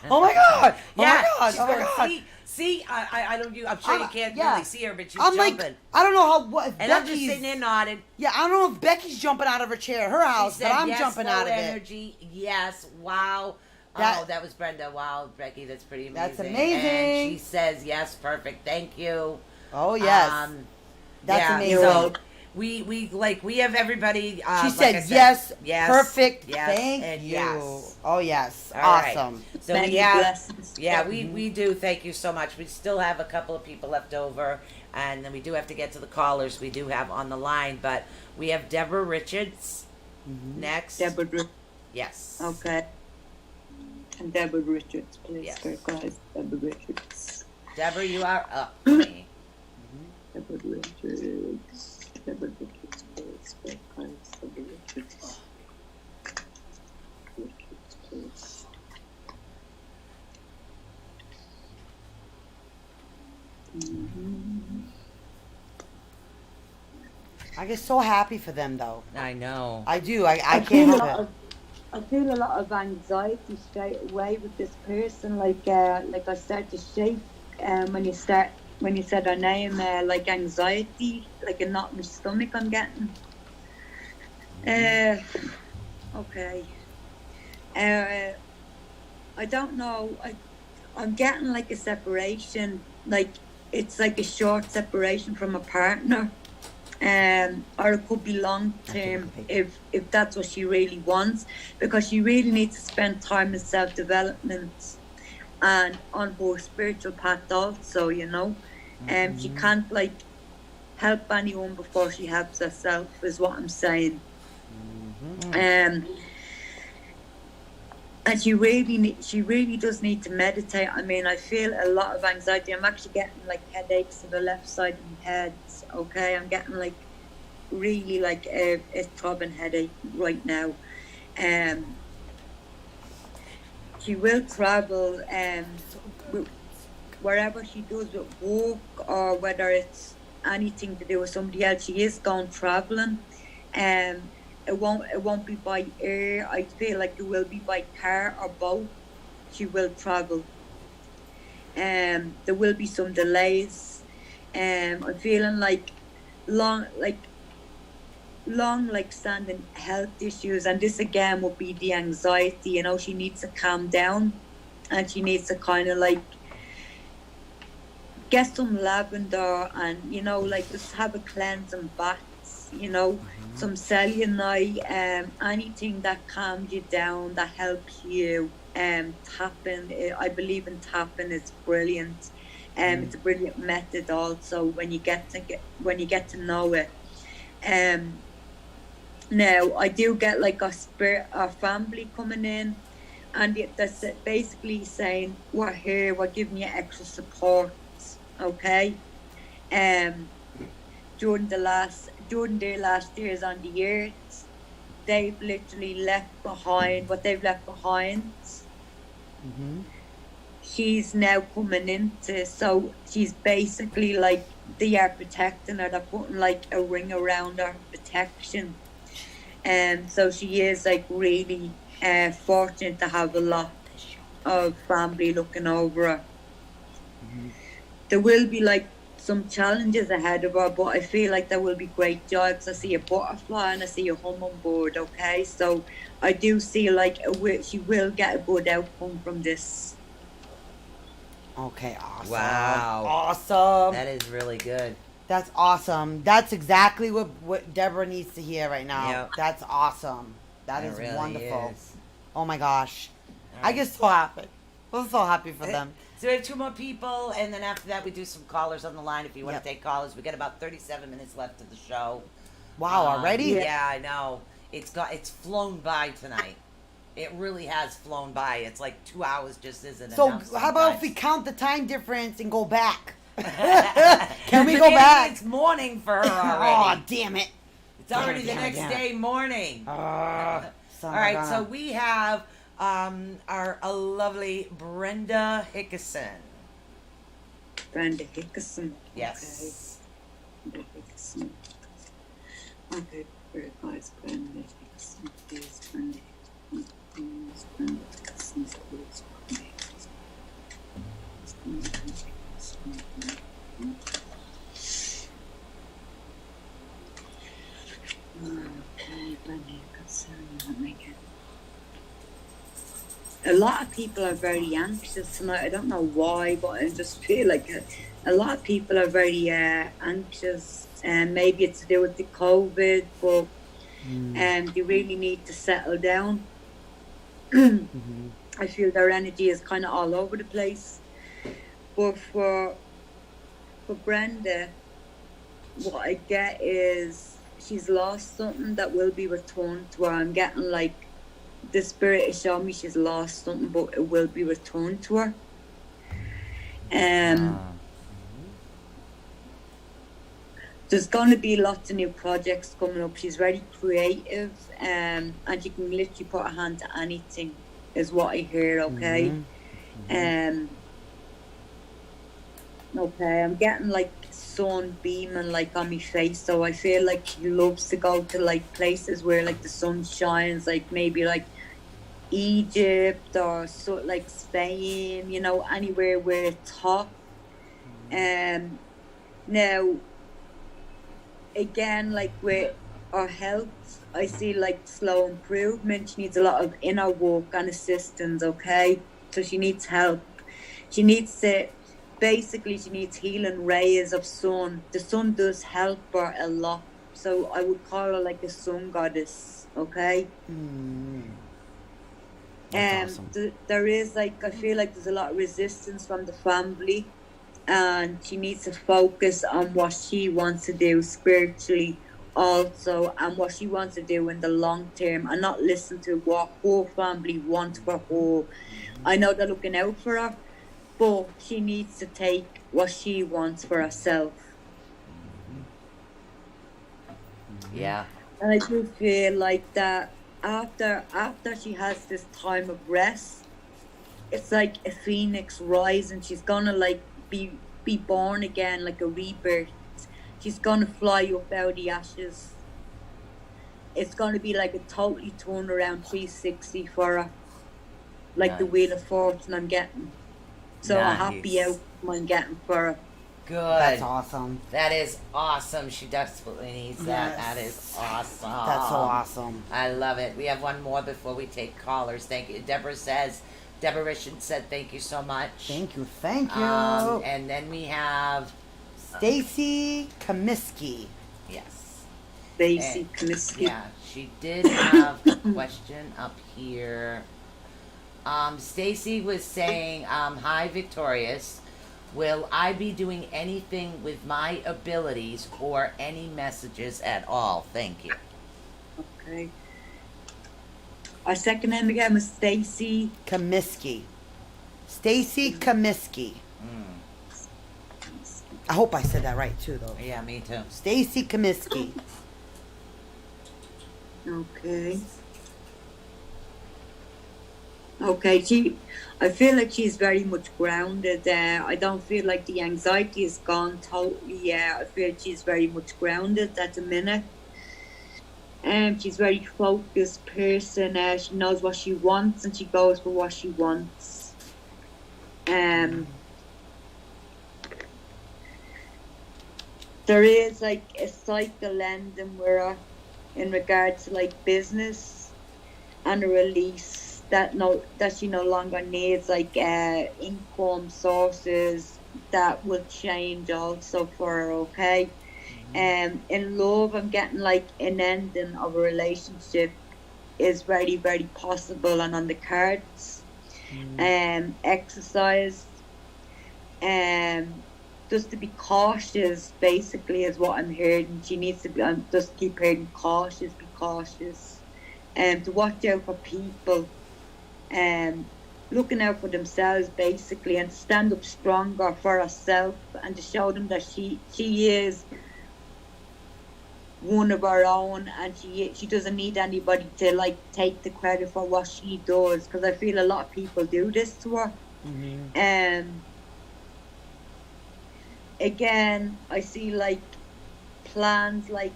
Oh my god! Oh Yeah. my god! She's Oh my going, god! See, I don't. I'm sure you can't yeah. really see her, but she's I'm jumping. like, I don't know if and I'm just Becky's. sitting there nodding. Yeah, I don't know if Becky's jumping out of her chair at her house, She said, but I'm yes, jumping low out of it. energy. Yes. Wow. That- Oh, that was Brenda. Wow, Becky, that's pretty amazing. That's amazing. And she says, yes, perfect. Thank you. Oh yes, that's yeah, amazing. So we have everybody. She like said, I yes, yes, perfect, yes, thank and you. yes. Oh yes, All right. awesome. So many we have, blessings. yeah, we do. Thank you so much. We still have a couple of people left over, and then we do have to get to the callers we do have on the line. But we have Deborah Richards next. Deborah. Yes. Okay. And Deborah Richards, please, Yes. guys. Deborah Richards. Deborah, you are up. honey. Deborah Richards. Deborah Richards, please. Guys, Deborah Richards. Richards, please. I get so happy for them, though. I know. I do. I I can't feel a help lot it. of I feel a lot of anxiety straight away with this person. Like I start to shake when you said her name. Like anxiety, like a knot in my stomach. I'm getting. Okay. I don't know. I'm getting like a separation. Like it's like a short separation from a partner. Or it could be long term if that's what she really wants, because she really needs to spend time in self development and on her spiritual path also, you know. She can't like help anyone before she helps herself, is what I'm saying. And she really does need to meditate. I mean, I feel a lot of anxiety. I'm actually getting like headaches to the left side of my head. Okay, I'm getting like really like a throbbing headache right now. She will travel wherever she does with work, or whether it's anything to do with somebody else. She is going traveling. It won't be by air. I feel like it will be by car or boat. She will travel. There will be some delays. I'm feeling like long standing health issues, and this again would be the anxiety. You know, she needs to calm down, and she needs to kind of like get some lavender, and you know, like just have a cleansing baths, you know, some selenite, anything that calms you down, that helps you. Tapping, I believe in tapping. It's brilliant. It's a brilliant method also when you get to know it. Now I do get like a family coming in, and that's basically saying we're here, we're giving you extra support. Okay. During their last years on the earth, they've literally left behind what they've left behind. She's now coming into, so she's basically like, they are protecting her, they're putting like a ring around her protection. And so she is like really fortunate to have a lot of family looking over her. There will be like some challenges ahead of her, but I feel like there will be great joy, because I see a butterfly and I see a hummingbird. Okay, so I do see like she will get a good outcome from this. Okay, awesome. Wow. Awesome. That is really good. That's awesome. That's exactly what Deborah needs to hear right now. Yep. That's awesome. That is really wonderful. is. Oh my gosh. All I right. get so happy. I'm so happy for them. So we have 2 more people, and then after that we do some callers on the line if you want Yep. to take callers. We got about 37 minutes left of the show. Wow, already? Yeah, I know. It's flown by tonight. It really has flown by. It's like 2 hours just isn't So enough. how about if we sometimes. count the time difference and go back? Can we go Maybe back? It's morning for her Oh, already. damn it. It's already the damn it, next damn it. day morning. Son All of right, a so gun. we have our lovely Brenda Hickerson. Brenda Hickerson. Yes. Okay. Brenda Hickerson. Okay, very nice. Brenda Hickerson. Please, Brenda Hickerson. Please, Brenda Hickerson. Please, Brenda Hickerson. Brenda Hickerson. Okay, Brenda Hickerson. Let me get. A lot of people are very anxious tonight. I don't know why, but I just feel like a lot of people are very anxious, and maybe it's to do with the COVID, but they really need to settle down. I feel their energy is kind of all over the place. But for Brenda, what I get is she's lost something that will be returned to her. I'm getting like, the spirit is showing me she's lost something, but it will be returned to her. There's going to be lots of new projects coming up. She's very creative, and she can literally put her hand to anything, is what I hear. Okay. Okay, I'm getting like sun beaming like on my face. So I feel like she loves to go to like places where like the sun shines, like maybe like Egypt or so like Spain, you know, anywhere where it's hot. Now again, like with her health, I see like slow improvement. She needs a lot of inner work and assistance, okay? So she needs help. She needs to basically she needs healing rays of sun. The sun does help her a lot. So I would call her like a sun goddess, okay? That's awesome. There is like I feel like there's a lot of resistance from the family, and she needs to focus on what she wants to do spiritually also, and what she wants to do in the long term, and not listen to what her family wants for her. I know they're looking out for her, but she needs to take what she wants for herself. Yeah. And I do feel like that after she has this time of rest, it's like a phoenix rising. She's gonna like be born again, like a rebirth. She's gonna fly up out of the ashes. It's gonna be like a totally turnaround 360 for her, like the Nice. Wheel of Fortune I'm getting. So a happy Nice. outcome I'm getting for her. Good. That's awesome. That is awesome. She desperately needs that. Yes. That is awesome. That's so awesome. I love it. We have one more before we take callers. Thank you. Deborah Richard said thank you so much. Thank you. Thank you. And then we have Stacy Comiskey. yes. Stacy And- Comiskey. Yeah, she did have a question up here. Stacy was saying, hi Victorious. Will I be doing anything with my abilities or any messages at all? Thank you. Okay. Our second name again was Stacy. Comiskey. Stacy Comiskey. Mm. I hope I said that right too, though. Yeah, me too. Stacy Comiskey. Okay. Okay, I feel like she's very much grounded. I don't feel like the anxiety is gone totally. Yeah, I feel she's very much grounded at the minute. She's a very focused person. She knows what she wants and she goes for what she wants. There is like a cycle ending where, in regards to like business and a release that she no longer needs like income sources that will change also for her, okay? In love, I'm getting like an ending of a relationship is very, very possible and on the cards. Exercise, just to be cautious basically is what I'm hearing. She needs to be, just keep hearing cautious, be cautious, and to watch out for people, looking out for themselves basically, and stand up stronger for herself, and to show them that she is one of her own, and she doesn't need anybody to like take the credit for what she does, because I feel a lot of people do this to her. Again, I see like plans, like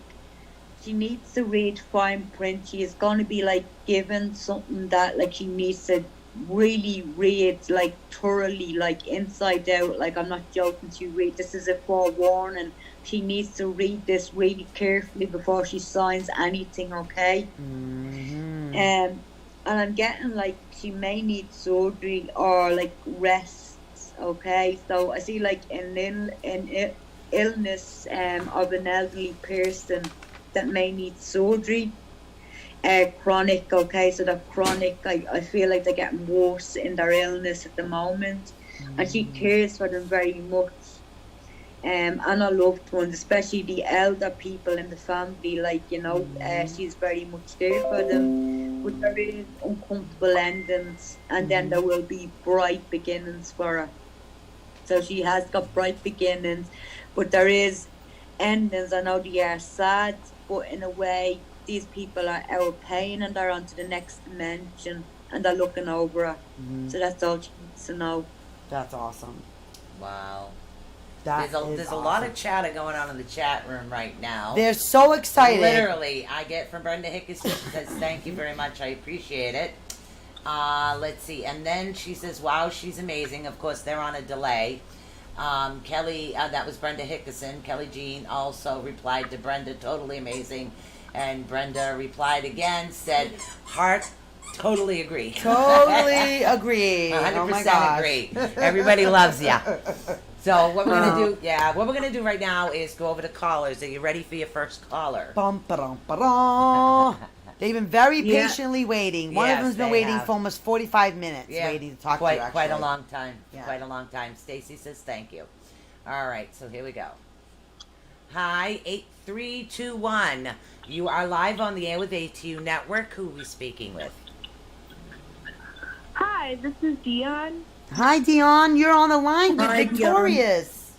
she needs to read fine print. She is going to be like given something that like she needs to really read like thoroughly, like inside out. Like I'm not joking, she read, this is a forewarning. She needs to read this really carefully before she signs anything, okay? And I'm getting like she may need surgery or like rest, okay? So I see like an illness of an elderly person that may need surgery, chronic, okay? So the chronic, I feel like they're getting worse in their illness at the moment, and she cares for them very much. And our loved ones, especially the elder people in the family, like, you know, she's very much there for them. But there is uncomfortable endings, and then there will be bright beginnings for her. So she has got bright beginnings, but there is endings. I know they are sad, but in a way, these people are out of pain and they're on to the next dimension, and they're looking over her. So that's all she needs to know. That's awesome. Wow. There's a lot of chatter going on in the chat room right now. They're so excited. Literally, I get from Brenda Hickerson. She says, "Thank you very much. I appreciate it." Let's see, and then she says, "Wow, she's amazing." Of course, they're on a delay. Kelly, that was Brenda Hickerson. Kelly Jean also replied to Brenda, "Totally amazing," and Brenda replied again, said, "Heart." Totally agree. Totally agree. 100% Oh my gosh. agree. Everybody loves ya. So what we're gonna do right now is go over to callers. Are you ready for your first caller? Bum, ba-dum, ba-dum. They've been very Yeah. patiently waiting. One of Yes, them's been they waiting have. for almost 45 minutes waiting to talk to you, actually. Quite a long time. Yeah. Quite a long time. Stacy says thank you. All right, so here we go. Hi, 8321. You are live on the air with ATU Network. Who are we speaking with? Hi, this is Dion. Hi, Dion. You're on the line with Hi, Victorious.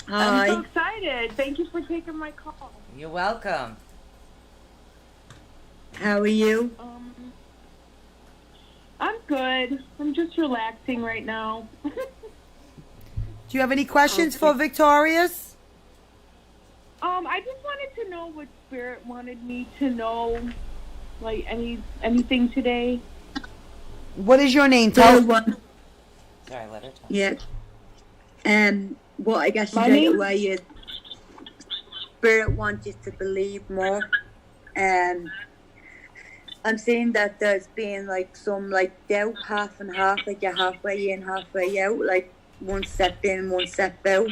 I'm so Hi. excited. Thank you for taking my call. You're welcome. How are you? I'm good. I'm just relaxing right now. Do you have any questions for Victorious? I just wanted to know what Spirit wanted me to know, like anything today. What is your name? So, Tell Sorry, let her talk. yeah. What I guess My straight name- away is Spirit wants you to believe more. I'm seeing that there's been like some like doubt, half and half, like you're halfway in, halfway out, like one step in, one step out.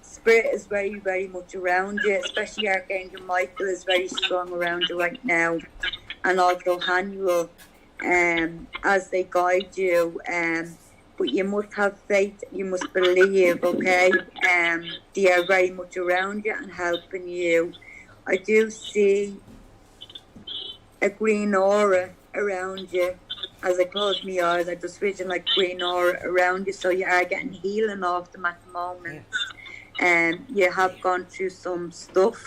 Spirit is very, very much around you, especially Archangel Michael is very strong around you right now, and also Hanuel, as they guide you. But you must have faith, you must believe, okay? They are very much around you and helping you. I do see a green aura around you. As I close my eyes, I just vision like green aura around you, so you are getting healing off them at the moment. You have gone through some stuff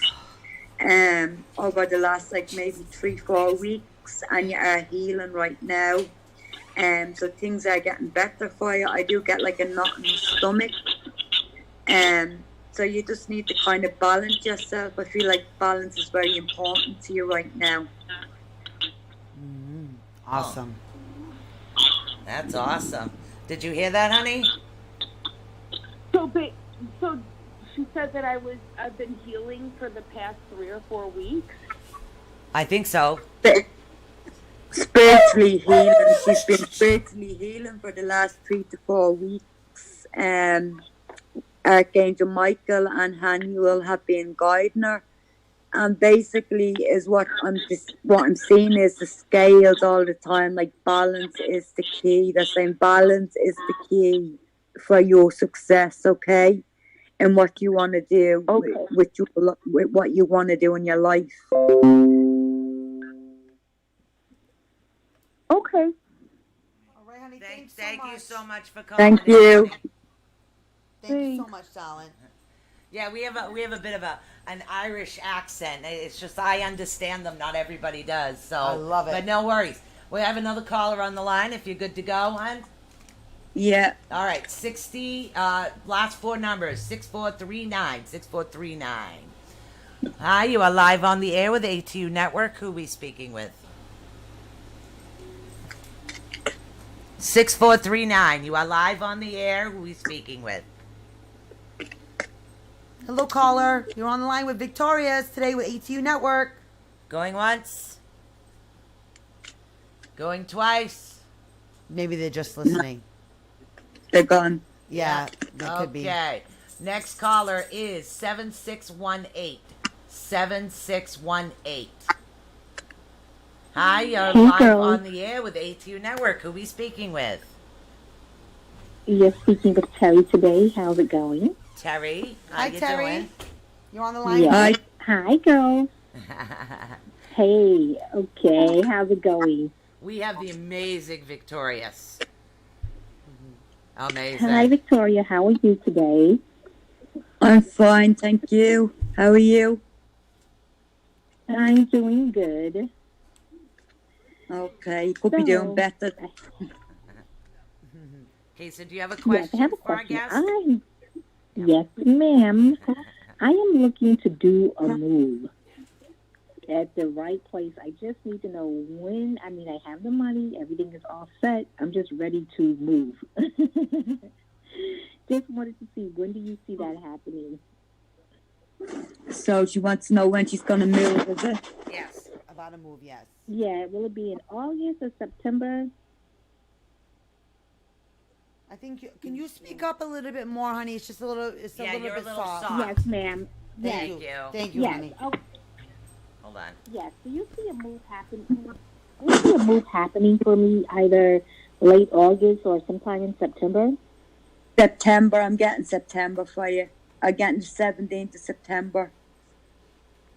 over the last like maybe 3-4 weeks, and you are healing right now. So things are getting better for you. I do get like a knot in the stomach. So you just need to kind of balance yourself. I feel like balance is very important to you right now. Awesome. That's awesome. Did you hear that, honey? So she said that I've been healing for the past 3 or 4 weeks. I think so. Spiritually healing. She's been spiritually healing for the last 3 to 4 weeks. Archangel Michael and Hanuel have been guiding her. And basically is what I'm seeing is the scales all the time. Like balance is the key. They're saying balance is the key for your success, okay? And what you want to do with what you want to do in your life. Okay. All right, honey. Thank you so much for calling. Thank you. Thank you so much, darling. Yeah, we have a bit of an Irish accent. It's just I understand them. Not everybody does. So I love it. But no worries. We have another caller on the line. If you're good to go, hon. Yeah. All right, 60. Last 4 numbers: 6439. 6439. Hi, you are live on the air with ATU Network. Who are we speaking with? 6439. You are live on the air. Who are we speaking with? Hello, caller. You're on the line with Victorious today with ATU Network. Going once. Going twice. Maybe they're just listening. They're gone. Yeah, that could be. Okay. Next caller is 7618. 7618. Hi, you're live on the air with ATU Network. Who are we speaking with? You're speaking with Terry today. How's it going? Terry. How Hi, you Terry. doing? You're on the line. Yeah. Hi, girls. Hey, okay. How's it going? We have the amazing Victorious. Amazing. Hi, Victoria. How are you today? I'm fine, thank you. How are you? I'm doing good. Okay, you could be doing better. Okay, so do you have a Yes, question I have a for our question. guest? Yes, ma'am. I am looking to do a move at the right place. I just need to know when. I mean, I have the money, everything is all set. I'm just ready to move. Just wanted to see, when do you see that happening? So she wants to know when she's gonna move, is it? Yes. About a move, yes. Yeah, will it be in August or September? I think can you speak up a little bit more, honey? It's just a little. It's Yeah, a little you're a bit little soft. soft. Yes, ma'am. Yes. Thank you. Thank you, Yes. honey. Oh, Hold on. yes. Do you see a move happening? Do you see a move happening for me either late August or sometime in September? September, I'm getting September for you. I'm getting the 17th of September.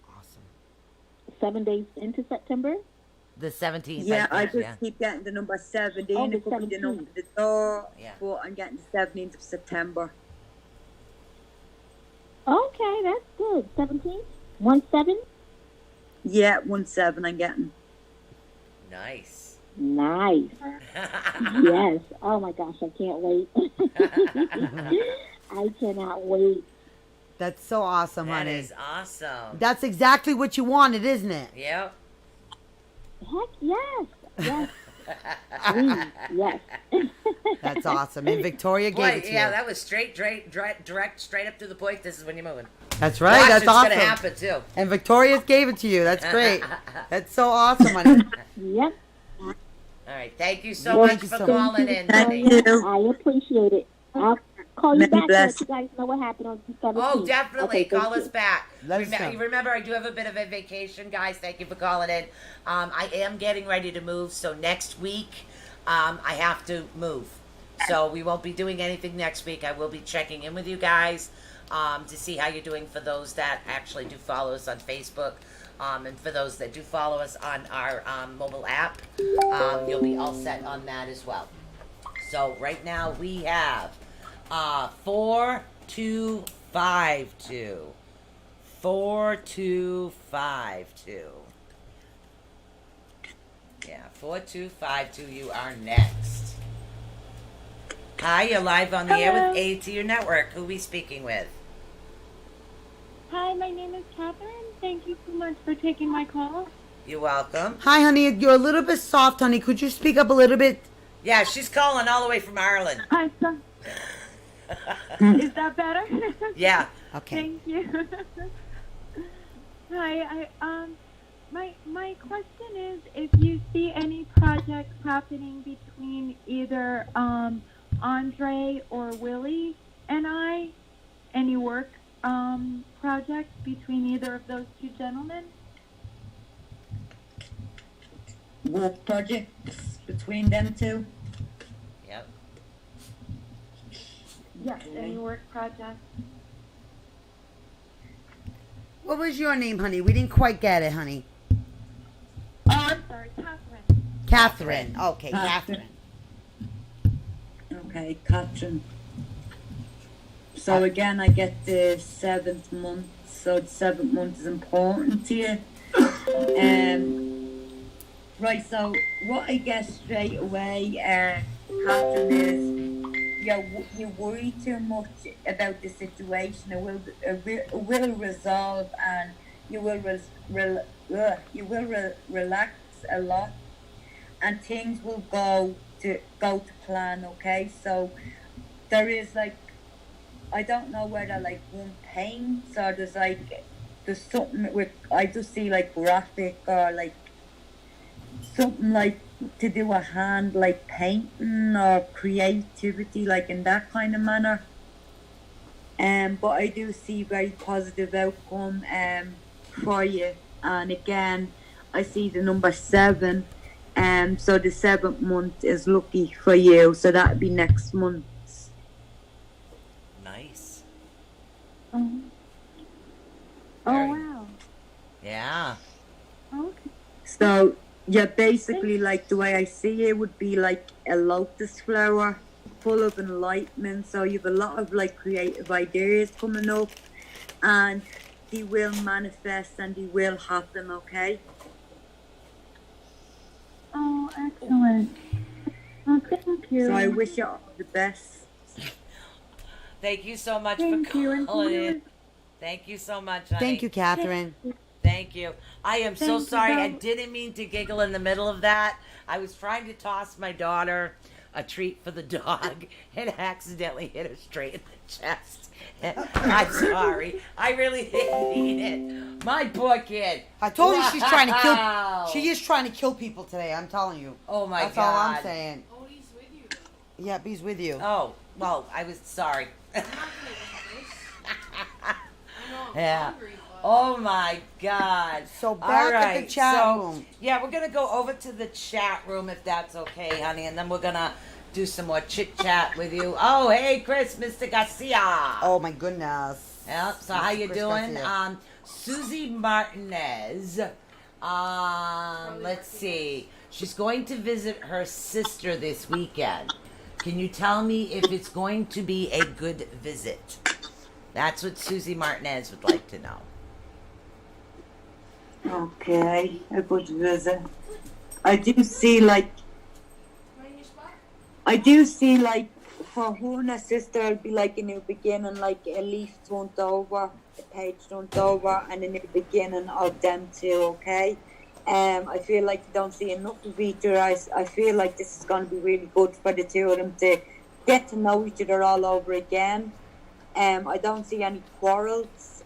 Awesome. 7 days into September? The 17th. Yeah, I think, just keep getting the number 17. Oh, the It could be the 17th. number of the door, Yeah. but I'm getting the 17th of September. Okay, that's good. 17th? 1-7? Yeah, 1-7 I'm getting. Nice. Nice. Yes. Oh my gosh, I can't wait. I cannot wait. That's so awesome, That honey. is awesome. That's exactly what you wanted, isn't it? Yep. Heck yes. Yes. Please. Yes. That's awesome. And Victoria gave Boy, it to yeah, you. that was direct, straight up to the point. This is when you're moving. That's right. Watch, That's it's awesome. gonna happen too. And Victoria gave it to you. That's great. That's so awesome, honey. Yep. All right. Thank you so Well, much thank you for so calling much. in, Thank honey. you. I appreciate it. I'll call you Many back to let blessings. you guys know what happened on the 17th. Oh, definitely. Okay, thank Call us you. back. Let us know. Remember, I do have a bit of a vacation, guys. Thank you for calling in. I am getting ready to move, so next week I have to move. So we won't be doing anything next week. I will be checking in with you guys to see how you're doing for those that actually do follow us on Facebook. And for those that do follow us on our mobile app, you'll be all set on that as well. So right now we have 4252. 4252. Yeah, 4252. You are next. Hi, you're live on the air with Atunetwork. Who are we speaking with? Hi, my name is Catherine. Thank you so much for taking my call. You're welcome. Hi, honey. You're a little bit soft, honey. Could you speak up a little bit? Yeah, she's calling all the way from Ireland. Hi, sir. Is that better? Yeah. Okay. Thank you. Hi, my question is if you see any projects happening between either Andre or Willie and I, any work projects between either of those two gentlemen? Work projects between them two. Yep. Yes, any work projects. What was your name, honey? We didn't quite get it, honey. Oh, I'm sorry, Catherine. Catherine. Okay, Catherine. Okay, Catherine. So again, I get the 7th month. So the 7th month is important to you. Right. So what I get straight away, Catherine, is you worry too much about the situation. It will resolve, and you will relax a lot, and things will go to plan. Okay, so there is like, I don't know whether like one paint or there's something with, I just see like graphic or like something like to do a hand, like painting or creativity, like in that kind of manner. But I do see very positive outcome for you. And again, I see the number 7. So the 7th month is lucky for you. So that'll be next month. Nice. Oh, Very- wow. Yeah. Okay. So yeah, basically like the way I see it would be like a lotus flower full of enlightenment. So you have a lot of like creative ideas coming up, and they will manifest and they will happen. Okay. Oh, excellent. Oh, thank you. So I wish you all the best. Thank you so much Thank for you. And calling in. yours. Thank you so much, honey. Thank you, Catherine. Thank you. I am so Thank you, sorry. I Belle. didn't mean to giggle in the middle of that. I was trying to toss my daughter a treat for the dog and accidentally hit her straight in the chest. I'm sorry. I really didn't mean it. My poor kid. I told you she's trying to Wow. kill. She is trying to kill people today. I'm telling you. Oh my That's God. all I'm saying. Oh, he's with you though. Yep, he's with you. Oh, well, I was sorry. I'm not gonna do this. I know I'm Yeah. hungry, but Oh my God. So back All at right, the chat so, room. Yeah, we're going to go over to the chat room if that's okay, honey, and then we're going to do some more chit chat with you. Oh, hey, Chris, Mr. Garcia. Oh my goodness. Yeah, so how you Chris doing? Garcia. Susie Martinez. Let's see. She's going to visit her sister this weekend. Can you tell me if it's going to be a good visit? That's what Susie Martinez would like to know. Okay, a good visit. I do see like for her and her sister it'll be like a new beginning, like a leaf turned over, a page turned over, and a new beginning of them two, okay? I feel like you don't see enough of each other. I feel like this is going to be really good for the two of them to get to know each other all over again. I don't see any quarrels.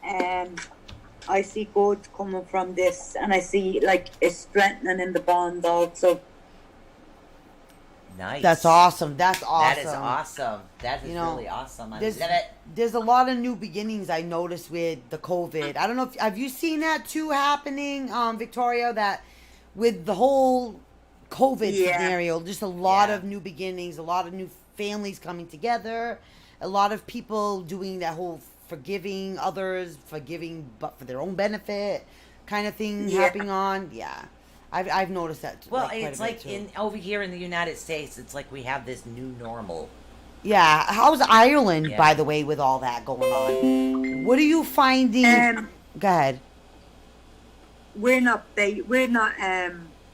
I see good coming from this, and I see like a strengthening in the bond also. Nice. That's awesome. That's awesome. That is awesome. That is You know, really awesome. I There's, love it. there's a lot of new beginnings I noticed with the COVID. I don't know if have you seen that too happening, Victoria? That with the whole COVID Yeah. scenario, just a lot Yeah. of new beginnings, a lot of new families coming together, a lot of people doing that whole forgiving others, forgiving but for their own benefit kind of thing Yeah. happening on. Yeah, I've noticed that. Well, quite a it's bit, like too. over here in the United States, it's like we have this new normal. Yeah, how's Ireland, Yeah. by the way, with all that going on? What are you finding? Go ahead. We're not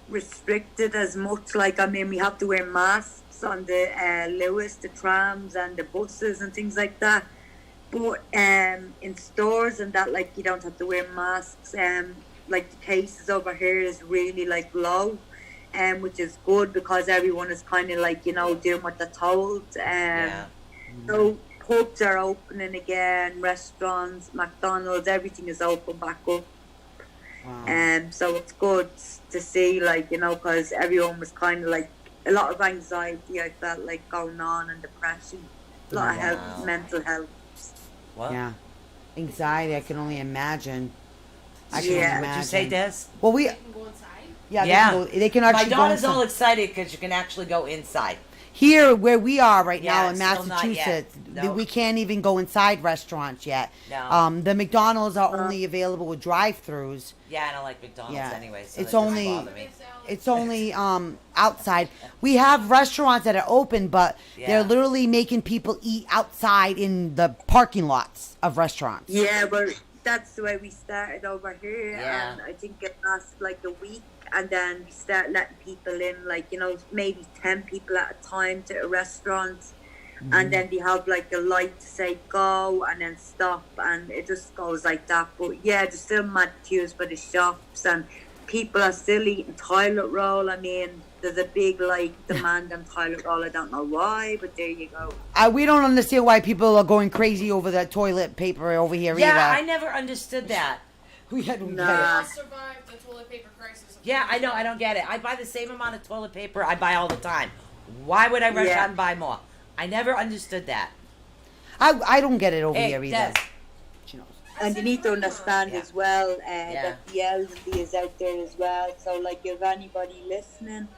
restricted as much. Like, I mean, we have to wear masks on the Lewis, the trams, and the buses and things like that. But in stores and that, like, you don't have to wear masks. Like, the cases over here is really like low, which is good because everyone is kind of like, you know, doing what they're told. Yeah. So pubs are opening again, restaurants, McDonald's, everything is open back up. Wow. So it's good to see, like, you know, because everyone was kind of like a lot of anxiety, I felt like, going on, and depression, a lot of Wow. health, mental health. What? Yeah, anxiety. I can only imagine. I can Yeah. only What'd imagine. you say, Des? Well, we you can go inside. yeah, Yeah. they can My actually go daughter's inside. all excited because you can actually go inside. Here where we are right Yeah, now in it's still not yet. Massachusetts. No. We can't even go inside restaurants yet. No. The McDonald's are only available with drive-throughs. Yeah, I don't like McDonald's Yeah. anyway, so It's that doesn't only- bother me. It's only outside. We have restaurants that are open, but Yeah. they're literally making people eat outside in the parking lots of restaurants. Yeah, but that's the way we started over here, Yeah. and I think it lasted like a week, and then we start letting people in, like, you know, maybe 10 people at a time to a restaurant, and then they have like a light to say go and then stop, and it just goes like that. But yeah, there's still mad queues for the shops, and people are still eating toilet roll. I mean, there's a big like demand on toilet roll. I don't know why, but there you go. We don't understand why people are going crazy over that toilet paper over here Yeah, I either. never understood that. We had Nah. I survived the toilet paper crisis. Yeah, I know. I don't get it. I buy the same amount of toilet paper I buy all the time. Why would I rush Yeah. out and buy more? I never understood that. I don't get it over Hey, here either. Des. She knows. And you need to understand Yeah. as well Yeah. that the elderly is out there as well. So, like, if anybody listening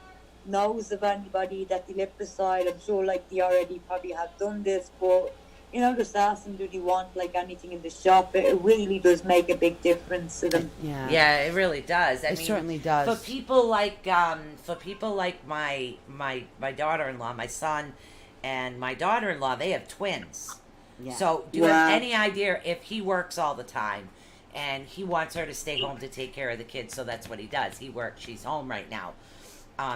knows of anybody that they live beside, I'm sure, like, they already probably have done this, but, you know, just ask them, do they want, like, anything in the shop? It really does make a big difference to them. Yeah. Yeah, it really does. I It mean, certainly does. For people like my daughter-in-law, my son, and my daughter-in-law, they have twins. Yeah. So, do you have Wow. any idea if he works all the time and he wants her to stay home to take care of the kids? So that's what he does. He works. She's home right now.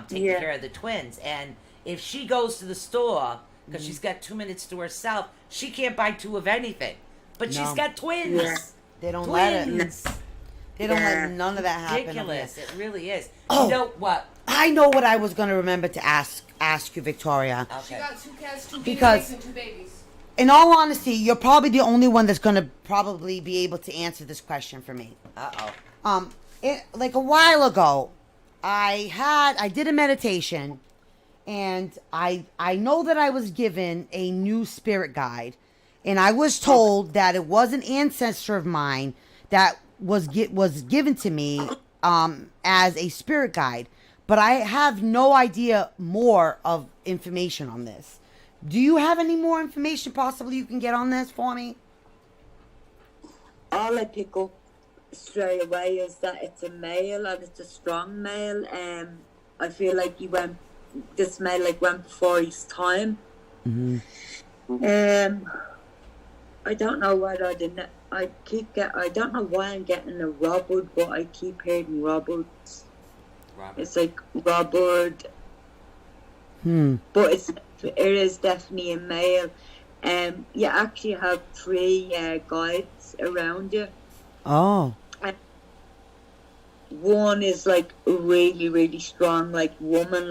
taking Yeah. care of the twins. And if she goes to the store because she's got 2 minutes to herself, she can't buy two of anything. But she's No. got twins. Yeah. They don't let it. Twins. They don't Yeah. let none of that happen. up Ridiculous. here. It really is. Oh. You know what? I know what I was going to remember to ask you, Victoria. She Okay. got 2 cats, 2 Because- guineas, and 2 babies. In all honesty, you're probably the only one that's going to probably be able to answer this question for me. Uh-oh. Like a while ago, I did a meditation, and I know that I was given a new spirit guide, and I was told that it was an ancestor of mine that was given to me as a spirit guide, but I have no idea more of information on this. Do you have any more information possibly you can get on this for me? All I pick up straight away is that it's a male and it's a strong male. I feel like this male went before his time. I don't know whether I don't know why I'm getting a Robert, but I keep hearing Robert. It's like Robert. But it is definitely a male. You actually have 3 guides around you. Oh. And one is like really, really strong, like woman,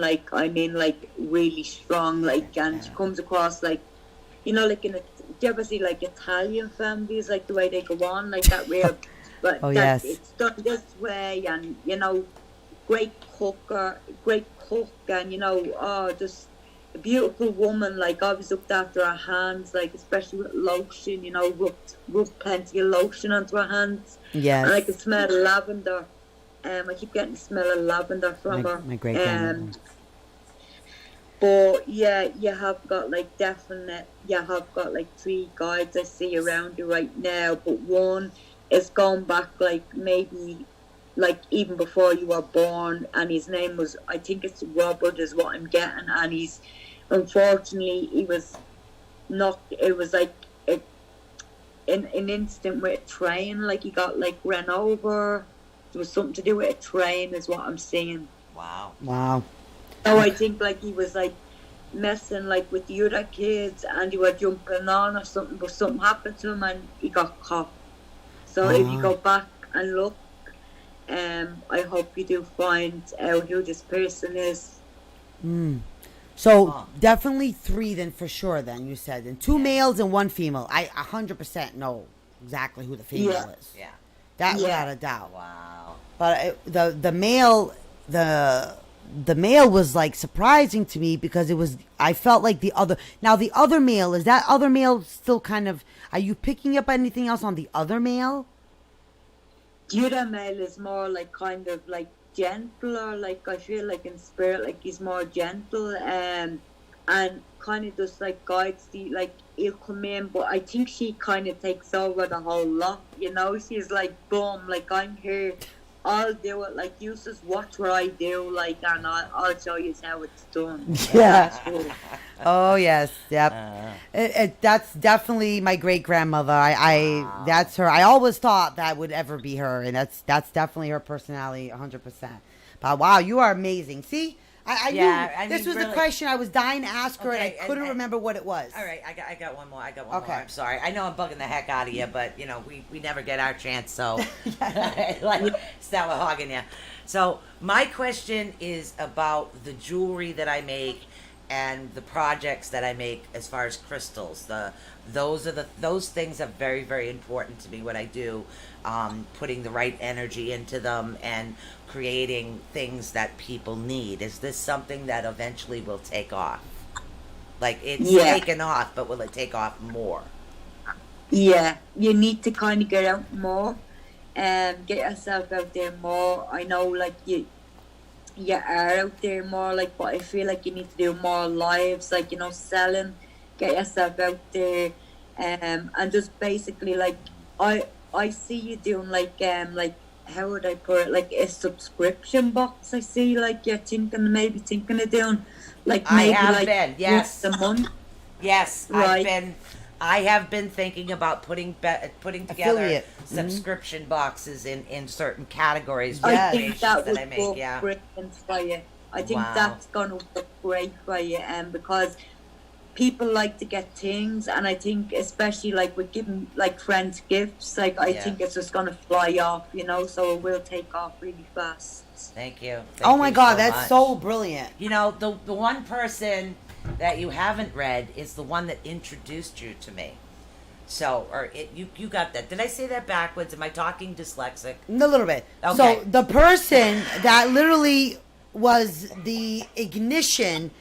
really strong, and she comes across like, do you ever see like Italian families, like the way they go on, like that real, but Oh, that yes. it's done this way, and great cook, and just a beautiful woman, like always looked after her hands, like especially with lotion, rubbed plenty of lotion onto her hands. Yes. And I can smell lavender. I keep getting the smell of lavender from her. My great grandmother. But yeah, you have got like 3 guides I see around you right now, but one is going back like maybe like even before you were born, and his name was, I think it's Robert is what I'm getting, and he's, unfortunately, he was not, it was like an instant with a train, like he got like ran over. There was something to do with a train is what I'm seeing. Wow. Wow. So I think like he was like messing like with the other kids, and you were jumping on or something, but something happened to him and he got caught. So if you go back and look, I hope you do find out who this person is. So definitely 3 then for sure then you said. And 2 males and 1 female. I 100% know exactly who the female is. Yeah. That without a doubt. Wow. But the male was like surprising to me because I felt like the other male, is that other male still kind of, are you picking up anything else on the other male? The other male is more like kind of like gentler, like I feel like in spirit like he's more gentle, and kind of just like guides like he'll come in, but I think she kind of takes over the whole lot, she's like boom, like I'm here, I'll do it, like you just watch what I do, like, and I'll show you how it's done. Yeah. Oh yes, yep. That's definitely my great grandmother. That's her. I always thought that would ever be her, and that's definitely her personality, 100%. But wow, you are amazing. See, I knew this was the question I was dying to ask her, and I couldn't remember what it was. All right, I got one more. More. Okay. I'm sorry. I know I'm bugging the heck out of you, but we never get our chance, so like it's not hogging you. So my question is about the jewelry that I make and the projects that I make as far as crystals. Those things are very, very important to me. What I do, putting the right energy into them and creating things that people need. Is this something that eventually will take off? Like it's taken off, but will it take off more? Yeah, you need to kind of get out more and get yourself out there more. I know like you are out there more, like, but I feel like you need to do more lives, like, selling, get yourself out there, and just basically like I see you doing like how would I put it, like a subscription box. I see like you're maybe thinking of doing like maybe I have like been, yes. once a month. Yes, Right. I have been thinking about putting together Affiliate. subscription boxes in certain categories. I with think that creations would I make. go Yeah. brilliant for you. I think Wow. that's going to work great for you, because people like to get things, and I think especially like with giving like friends gifts, like I Yeah. think it's just going to fly off, so it will take off really fast. Thank you. Oh Thank my you God, so that's much. so brilliant. You know, the one person that you haven't read is the one that introduced you to me. So, you got that. Did I say that backwards? Am I talking dyslexic? A little bit. Okay. So the person that literally was the ignition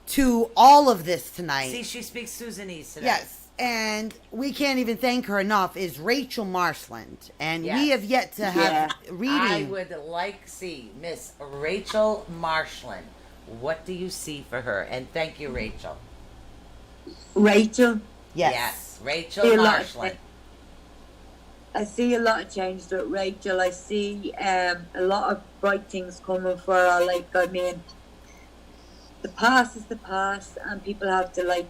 to all of this tonight. See, she speaks Susanese today. Yes, and we can't even thank her enough. Is Rachel Marshland, and Yes. we have yet to have reading. I would see Miss Rachel Marshland. What do you see for her? And thank you, Rachel. Rachel, Yes, Rachel See a lot of Marshland. I see a lot of change with Rachel. I see a lot of bright things coming for her. Like, I mean, the past is the past, and people have to, like,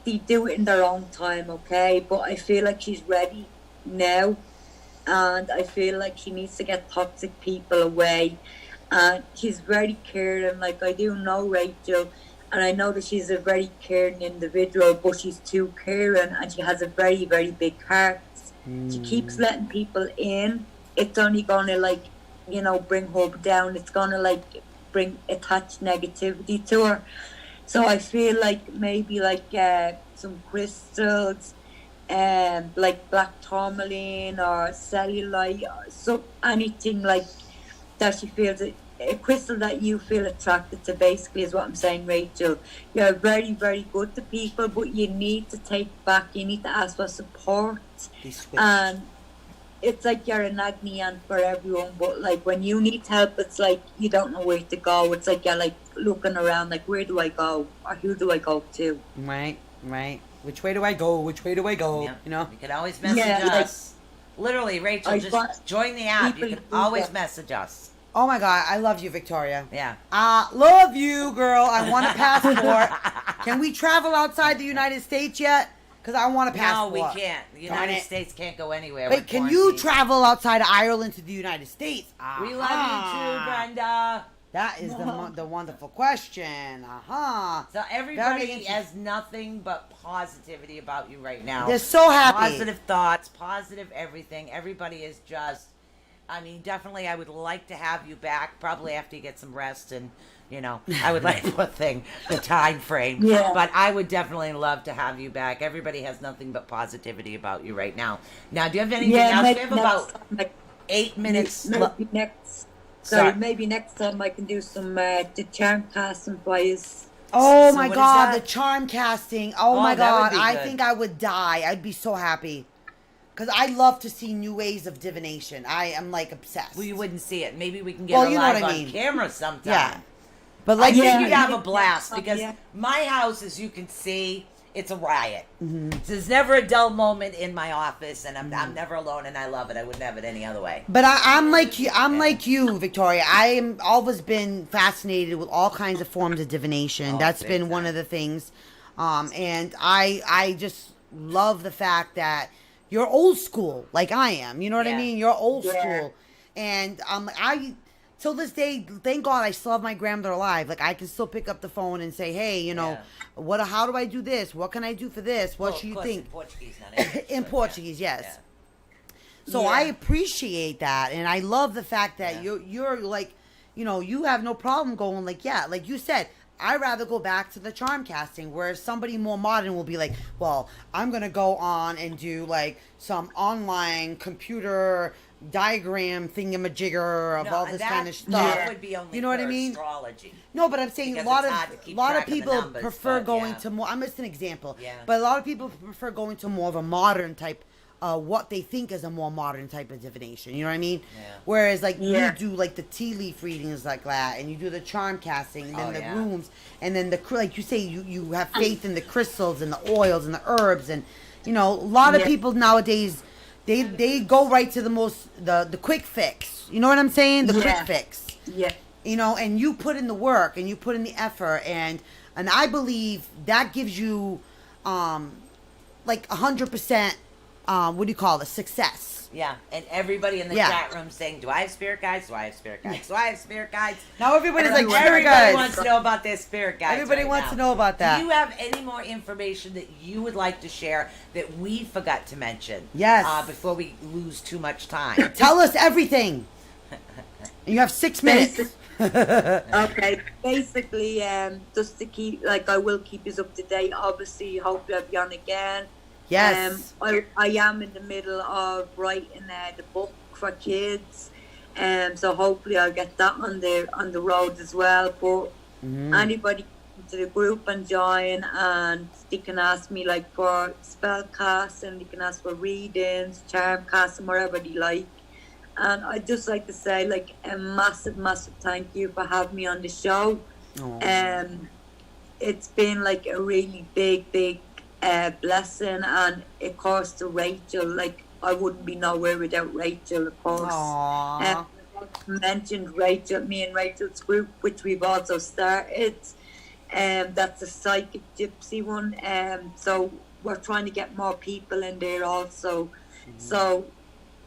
they do it in their own time, okay? But I feel like she's ready now, and I feel like she needs to get toxic people away. And she's very caring. Like, I do know Rachel, and I know that she's a very caring individual, but she's too caring, and she has a very, very big heart. She keeps letting people in. It's only gonna, like, bring her down. It's gonna, like, bring attached negativity to her. So I feel like maybe like some crystals, like black tourmaline or cellulite, or anything like that. She feels a crystal that you feel attracted to. Basically, is what I'm saying, Rachel. You're very, very good to people, but you need to take back. You need to ask for support. And it's like you're an agni aunt for everyone, but like when you need help, it's like you don't know where to go. It's like you're like looking around, like, where do I go, or who do I go to? Right. Which way do I go? Which way do I go? Yeah. You know. You can always message like, us. Literally, Rachel, I just got join the app. You people can do always that. message us. Oh my God, I love you, Victoria. Yeah. Love you, girl. I want a passport. Can we travel outside the United States yet? Because I want a No, passport. we can't. The Darn United it. States can't go anywhere. Wait, We're can you quarantined. travel outside of Ireland to the United States? We love you too, Brenda. That is the wonderful question. So everybody Very has nothing but positivity about you right now. They're so happy. Positive thoughts, positive everything. Everybody is just, I mean, definitely I would like to have you back, probably after you get some rest and, I would like the time frame. Yeah. But I would definitely love to have you back. Everybody has nothing but positivity about you right now. Now, do you have anything else? We have about 8 minutes left. Maybe next. Sorry. Sorry, maybe next time I can do some the charm casting bias. Oh So my what is God, that? the charm casting. Oh, Oh, my that would God, be I good. think I would die. I'd be so happy. Because I love to see new ways of divination. I am like obsessed. Well, you wouldn't see it. Maybe we can get Well, it you know live what I on mean. camera sometime. Yeah. But like, I think Yeah. you'd have a blast Yeah. because Yeah. my house, as you can see, it's a riot. Mm-hmm. There's never a dull moment in my office, and I'm never alone, and I love it. I wouldn't have it any other way. But I'm like you. I'm like you, Victoria. I am always been fascinated with all kinds of forms of divination. Oh, That's big been one time. of the things, and I just love the fact that you're old school, like I am. You know what I Yeah. mean? You're old Yeah. school, and I. Till this day, thank God I still have my grandmother alive. Like I can still pick up the phone and say, "Hey, Yeah. how do I do this? What can I do for this? What Well, should of you course, think?" in Portuguese, not English, In but Portuguese, yeah. yes. So Yeah. I appreciate that, and I love the fact that Yeah. you're like, you have no problem going like, yeah, like you said. I'd rather go back to the charm casting, where somebody more modern will be like, well, I'm gonna go on and do like some online computer diagram thingamajigger of No, all this that- kind of stuff. That would be only You know what I for mean? astrology. No, but I'm saying Because a lot it's hard to of keep lot of track of the people numbers, prefer but going yeah. to more. I'm just an example. Yeah. But a lot of people prefer going to more of a modern type, what they think is a more modern type of divination. You know what I mean? Yeah. Whereas like Yeah. you do like the tea leaf readings like that, and you do the charm casting, and then Oh, the yeah. rooms, and then like you say, you have faith in the crystals and the oils and the herbs, and a lot of Yeah. people nowadays. They go right to the quick fix. You know what I'm saying? The Yeah. quick fix. Yeah. And you put in the work and you put in the effort, and I believe that gives you like 100% what do you call it? Success. Yeah, and everybody in the Yeah. chat room saying, "Do I have spirit guides? Do I have spirit guides? Do I have spirit guides?" Now everybody's like, spirit everybody guides. wants to know about their spirit guides. Everybody right wants now. to know about that. Do you have any more information that you would like to share that we forgot to mention? Yes. Before we lose too much time. Tell us everything. You have 6 minutes. Okay, basically, just to keep, like, I will keep you up to date. Obviously, hope I'll be on again. Yes. I am in the middle of writing the book for kids, so hopefully I'll get that on the road as well. But anybody into the group and join, and they can ask me like for spell casts, and they can ask for readings, charm casts, and whatever they like. And I'd just like to say like a massive thank you for having me on the show. It's been like a really big blessing, and of course to Rachel, like I wouldn't be nowhere without Rachel, of course. Mentioned Rachel, me and Rachel's group, which we've also started. That's a psychic gypsy one. So we're trying to get more people in there also. So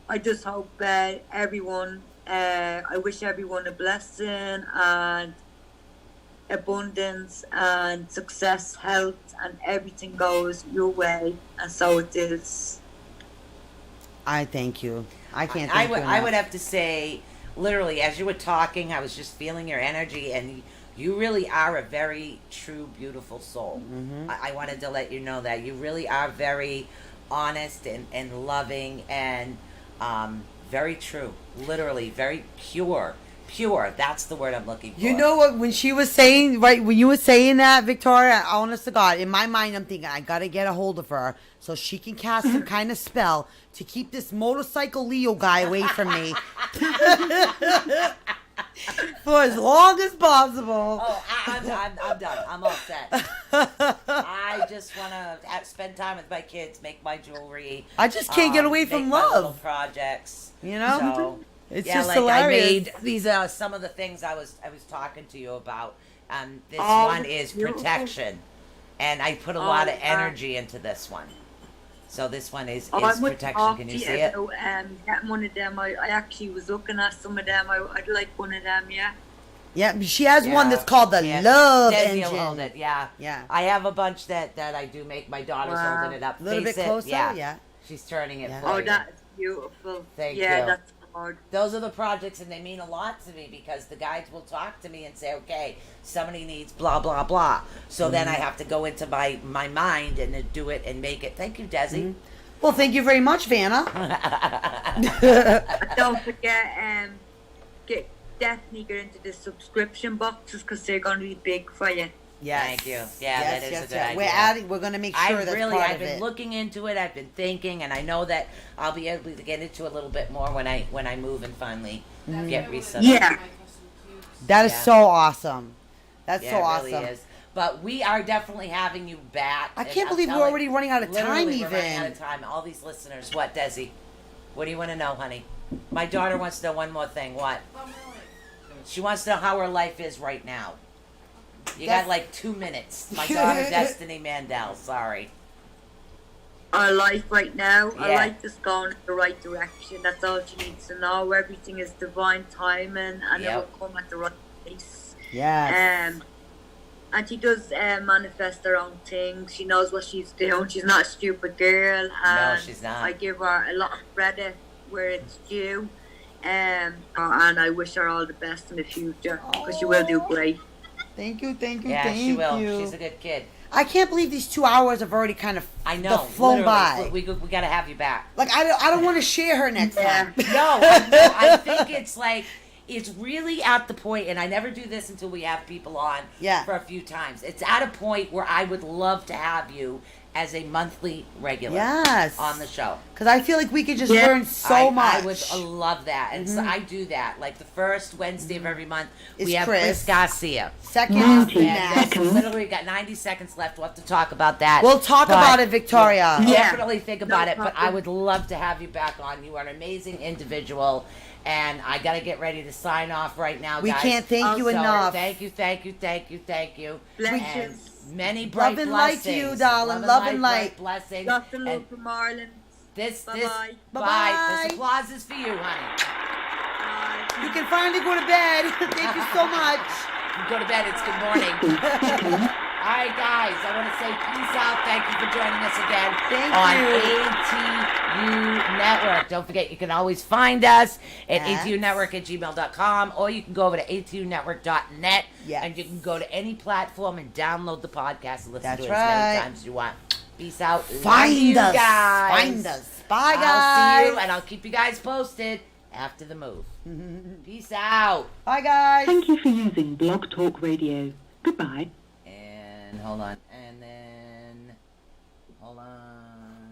I just hope everyone, I wish everyone a blessing and abundance and success, health, and everything goes your way, and so it is. I thank you. I can't. I would have to say, literally, as you were talking, I was just feeling your energy, and you really are a very true, beautiful soul. I wanted to let you know that you really are very honest and loving and very true. Literally, very pure. Pure, that's the word I'm looking for. You know what? When she was saying, right, when you were saying that, Victoria, honest to God, in my mind, I'm thinking, I gotta get a hold of her so she can cast some kind of spell to keep this motorcycle Leo guy away from me for as long as possible. Oh, I'm done. I'm all set. I just want to spend time with my kids, make my jewelry. I just can't get away from make my little love. projects. You know? So, It's yeah, just like hilarious. I made these are some of the things I was talking to you about. This Oh, one is beautiful. protection, and I put a lot of energy into this one. So this one is protection. Can you see it? Getting one of them. I actually was looking at some of them. I'd like one of them. Yeah. Yeah, she has one that's called the Love Desi will Engine. hold it. Yeah. Yeah. I have a bunch that I do make. My daughter's holding it up. A little Face bit it. closer. Yeah. She's turning it Yeah. for Oh, you. that's beautiful. Thank yeah, you. that's hard. Those are the projects, and they mean a lot to me because the guides will talk to me and say, okay, somebody needs blah, blah, blah. So then I have to go into my mind and then do it and make it. Thank you, Desi. Well, thank you very much, Vanna. Don't forget, definitely get into the subscription boxes because they're going to be big for you. Yes. Thank you. Yeah, that is a good idea. We're going to make sure that's part I've of been it. looking into it. I've been thinking, and I know that I'll be able to get into a little bit more when I move and finally get reset. Yeah. That is Yeah. so awesome. That's Yeah, so it awesome. really is. But we are definitely having you back. I and can't I'm believe we're telling- already running out of time literally, we're running even. out of time. All these listeners. What, Desi? What do you want to know, honey? My daughter wants to know one more thing. What? She wants to know how her life is right now. You got like 2 minutes. My daughter, Destiny Mandel. Sorry. Our life right now, our Yeah. life is going in the right direction. That's all she needs to know. Everything is divine timing, and it Yep. will come at the right place. Yes. And she does manifest her own things. She knows what she's doing. She's not a stupid girl. And she's not. I give her a lot of credit where it's due. And I wish her all the best in the future because she will do great. Thank you, thank you, Yeah, thank she will. you. She's a good kid. I can't believe these 2 hours have already kind of I know. flown by. We got to have you back. Like, I don't want to share her next time. No, I think it's like, it's really at the point, and I never do this until we have people on for a few times. It's at a point where I would love to have you as a monthly regular on the show. Because I feel like we could just learn so much. I would love that. And so I do that. Like the first Wednesday of every month, It's we have Chris. Chris Garcia. Second And is Matt. that's literally got 90 seconds left. We'll have to talk about that. We'll talk But- about it, Victoria. Yeah, Yeah. definitely think about it. But I would love to have you back on. You are an amazing individual. And I got to get ready to sign off right now, We guys. can't thank you So, enough. Thank you, thank you, thank you, thank you. Blessings. And many bright Love and light blessings. to you, darling. Love and light. Bright blessings. Lots of love And from Ireland. Bye-bye. Bye. This applause is for you, honey. You can finally go to bed. Thank you so much. You go to bed. It's good morning. All right, guys. I want to say peace out. Thank you for joining us again on ATU Network. Don't forget, you can always find us at atunetwork@gmail.com, or you can go over to atunetwork.net, and you can go to any platform and download the podcast and listen to it as many times as you want. Peace out. Find us. Guys. Find us. Bye, guys. I'll see you, and I'll keep you guys posted after the move. Peace out. Bye, guys. Thank you for using Blog Talk Radio. Goodbye. And hold on. And then, hold on.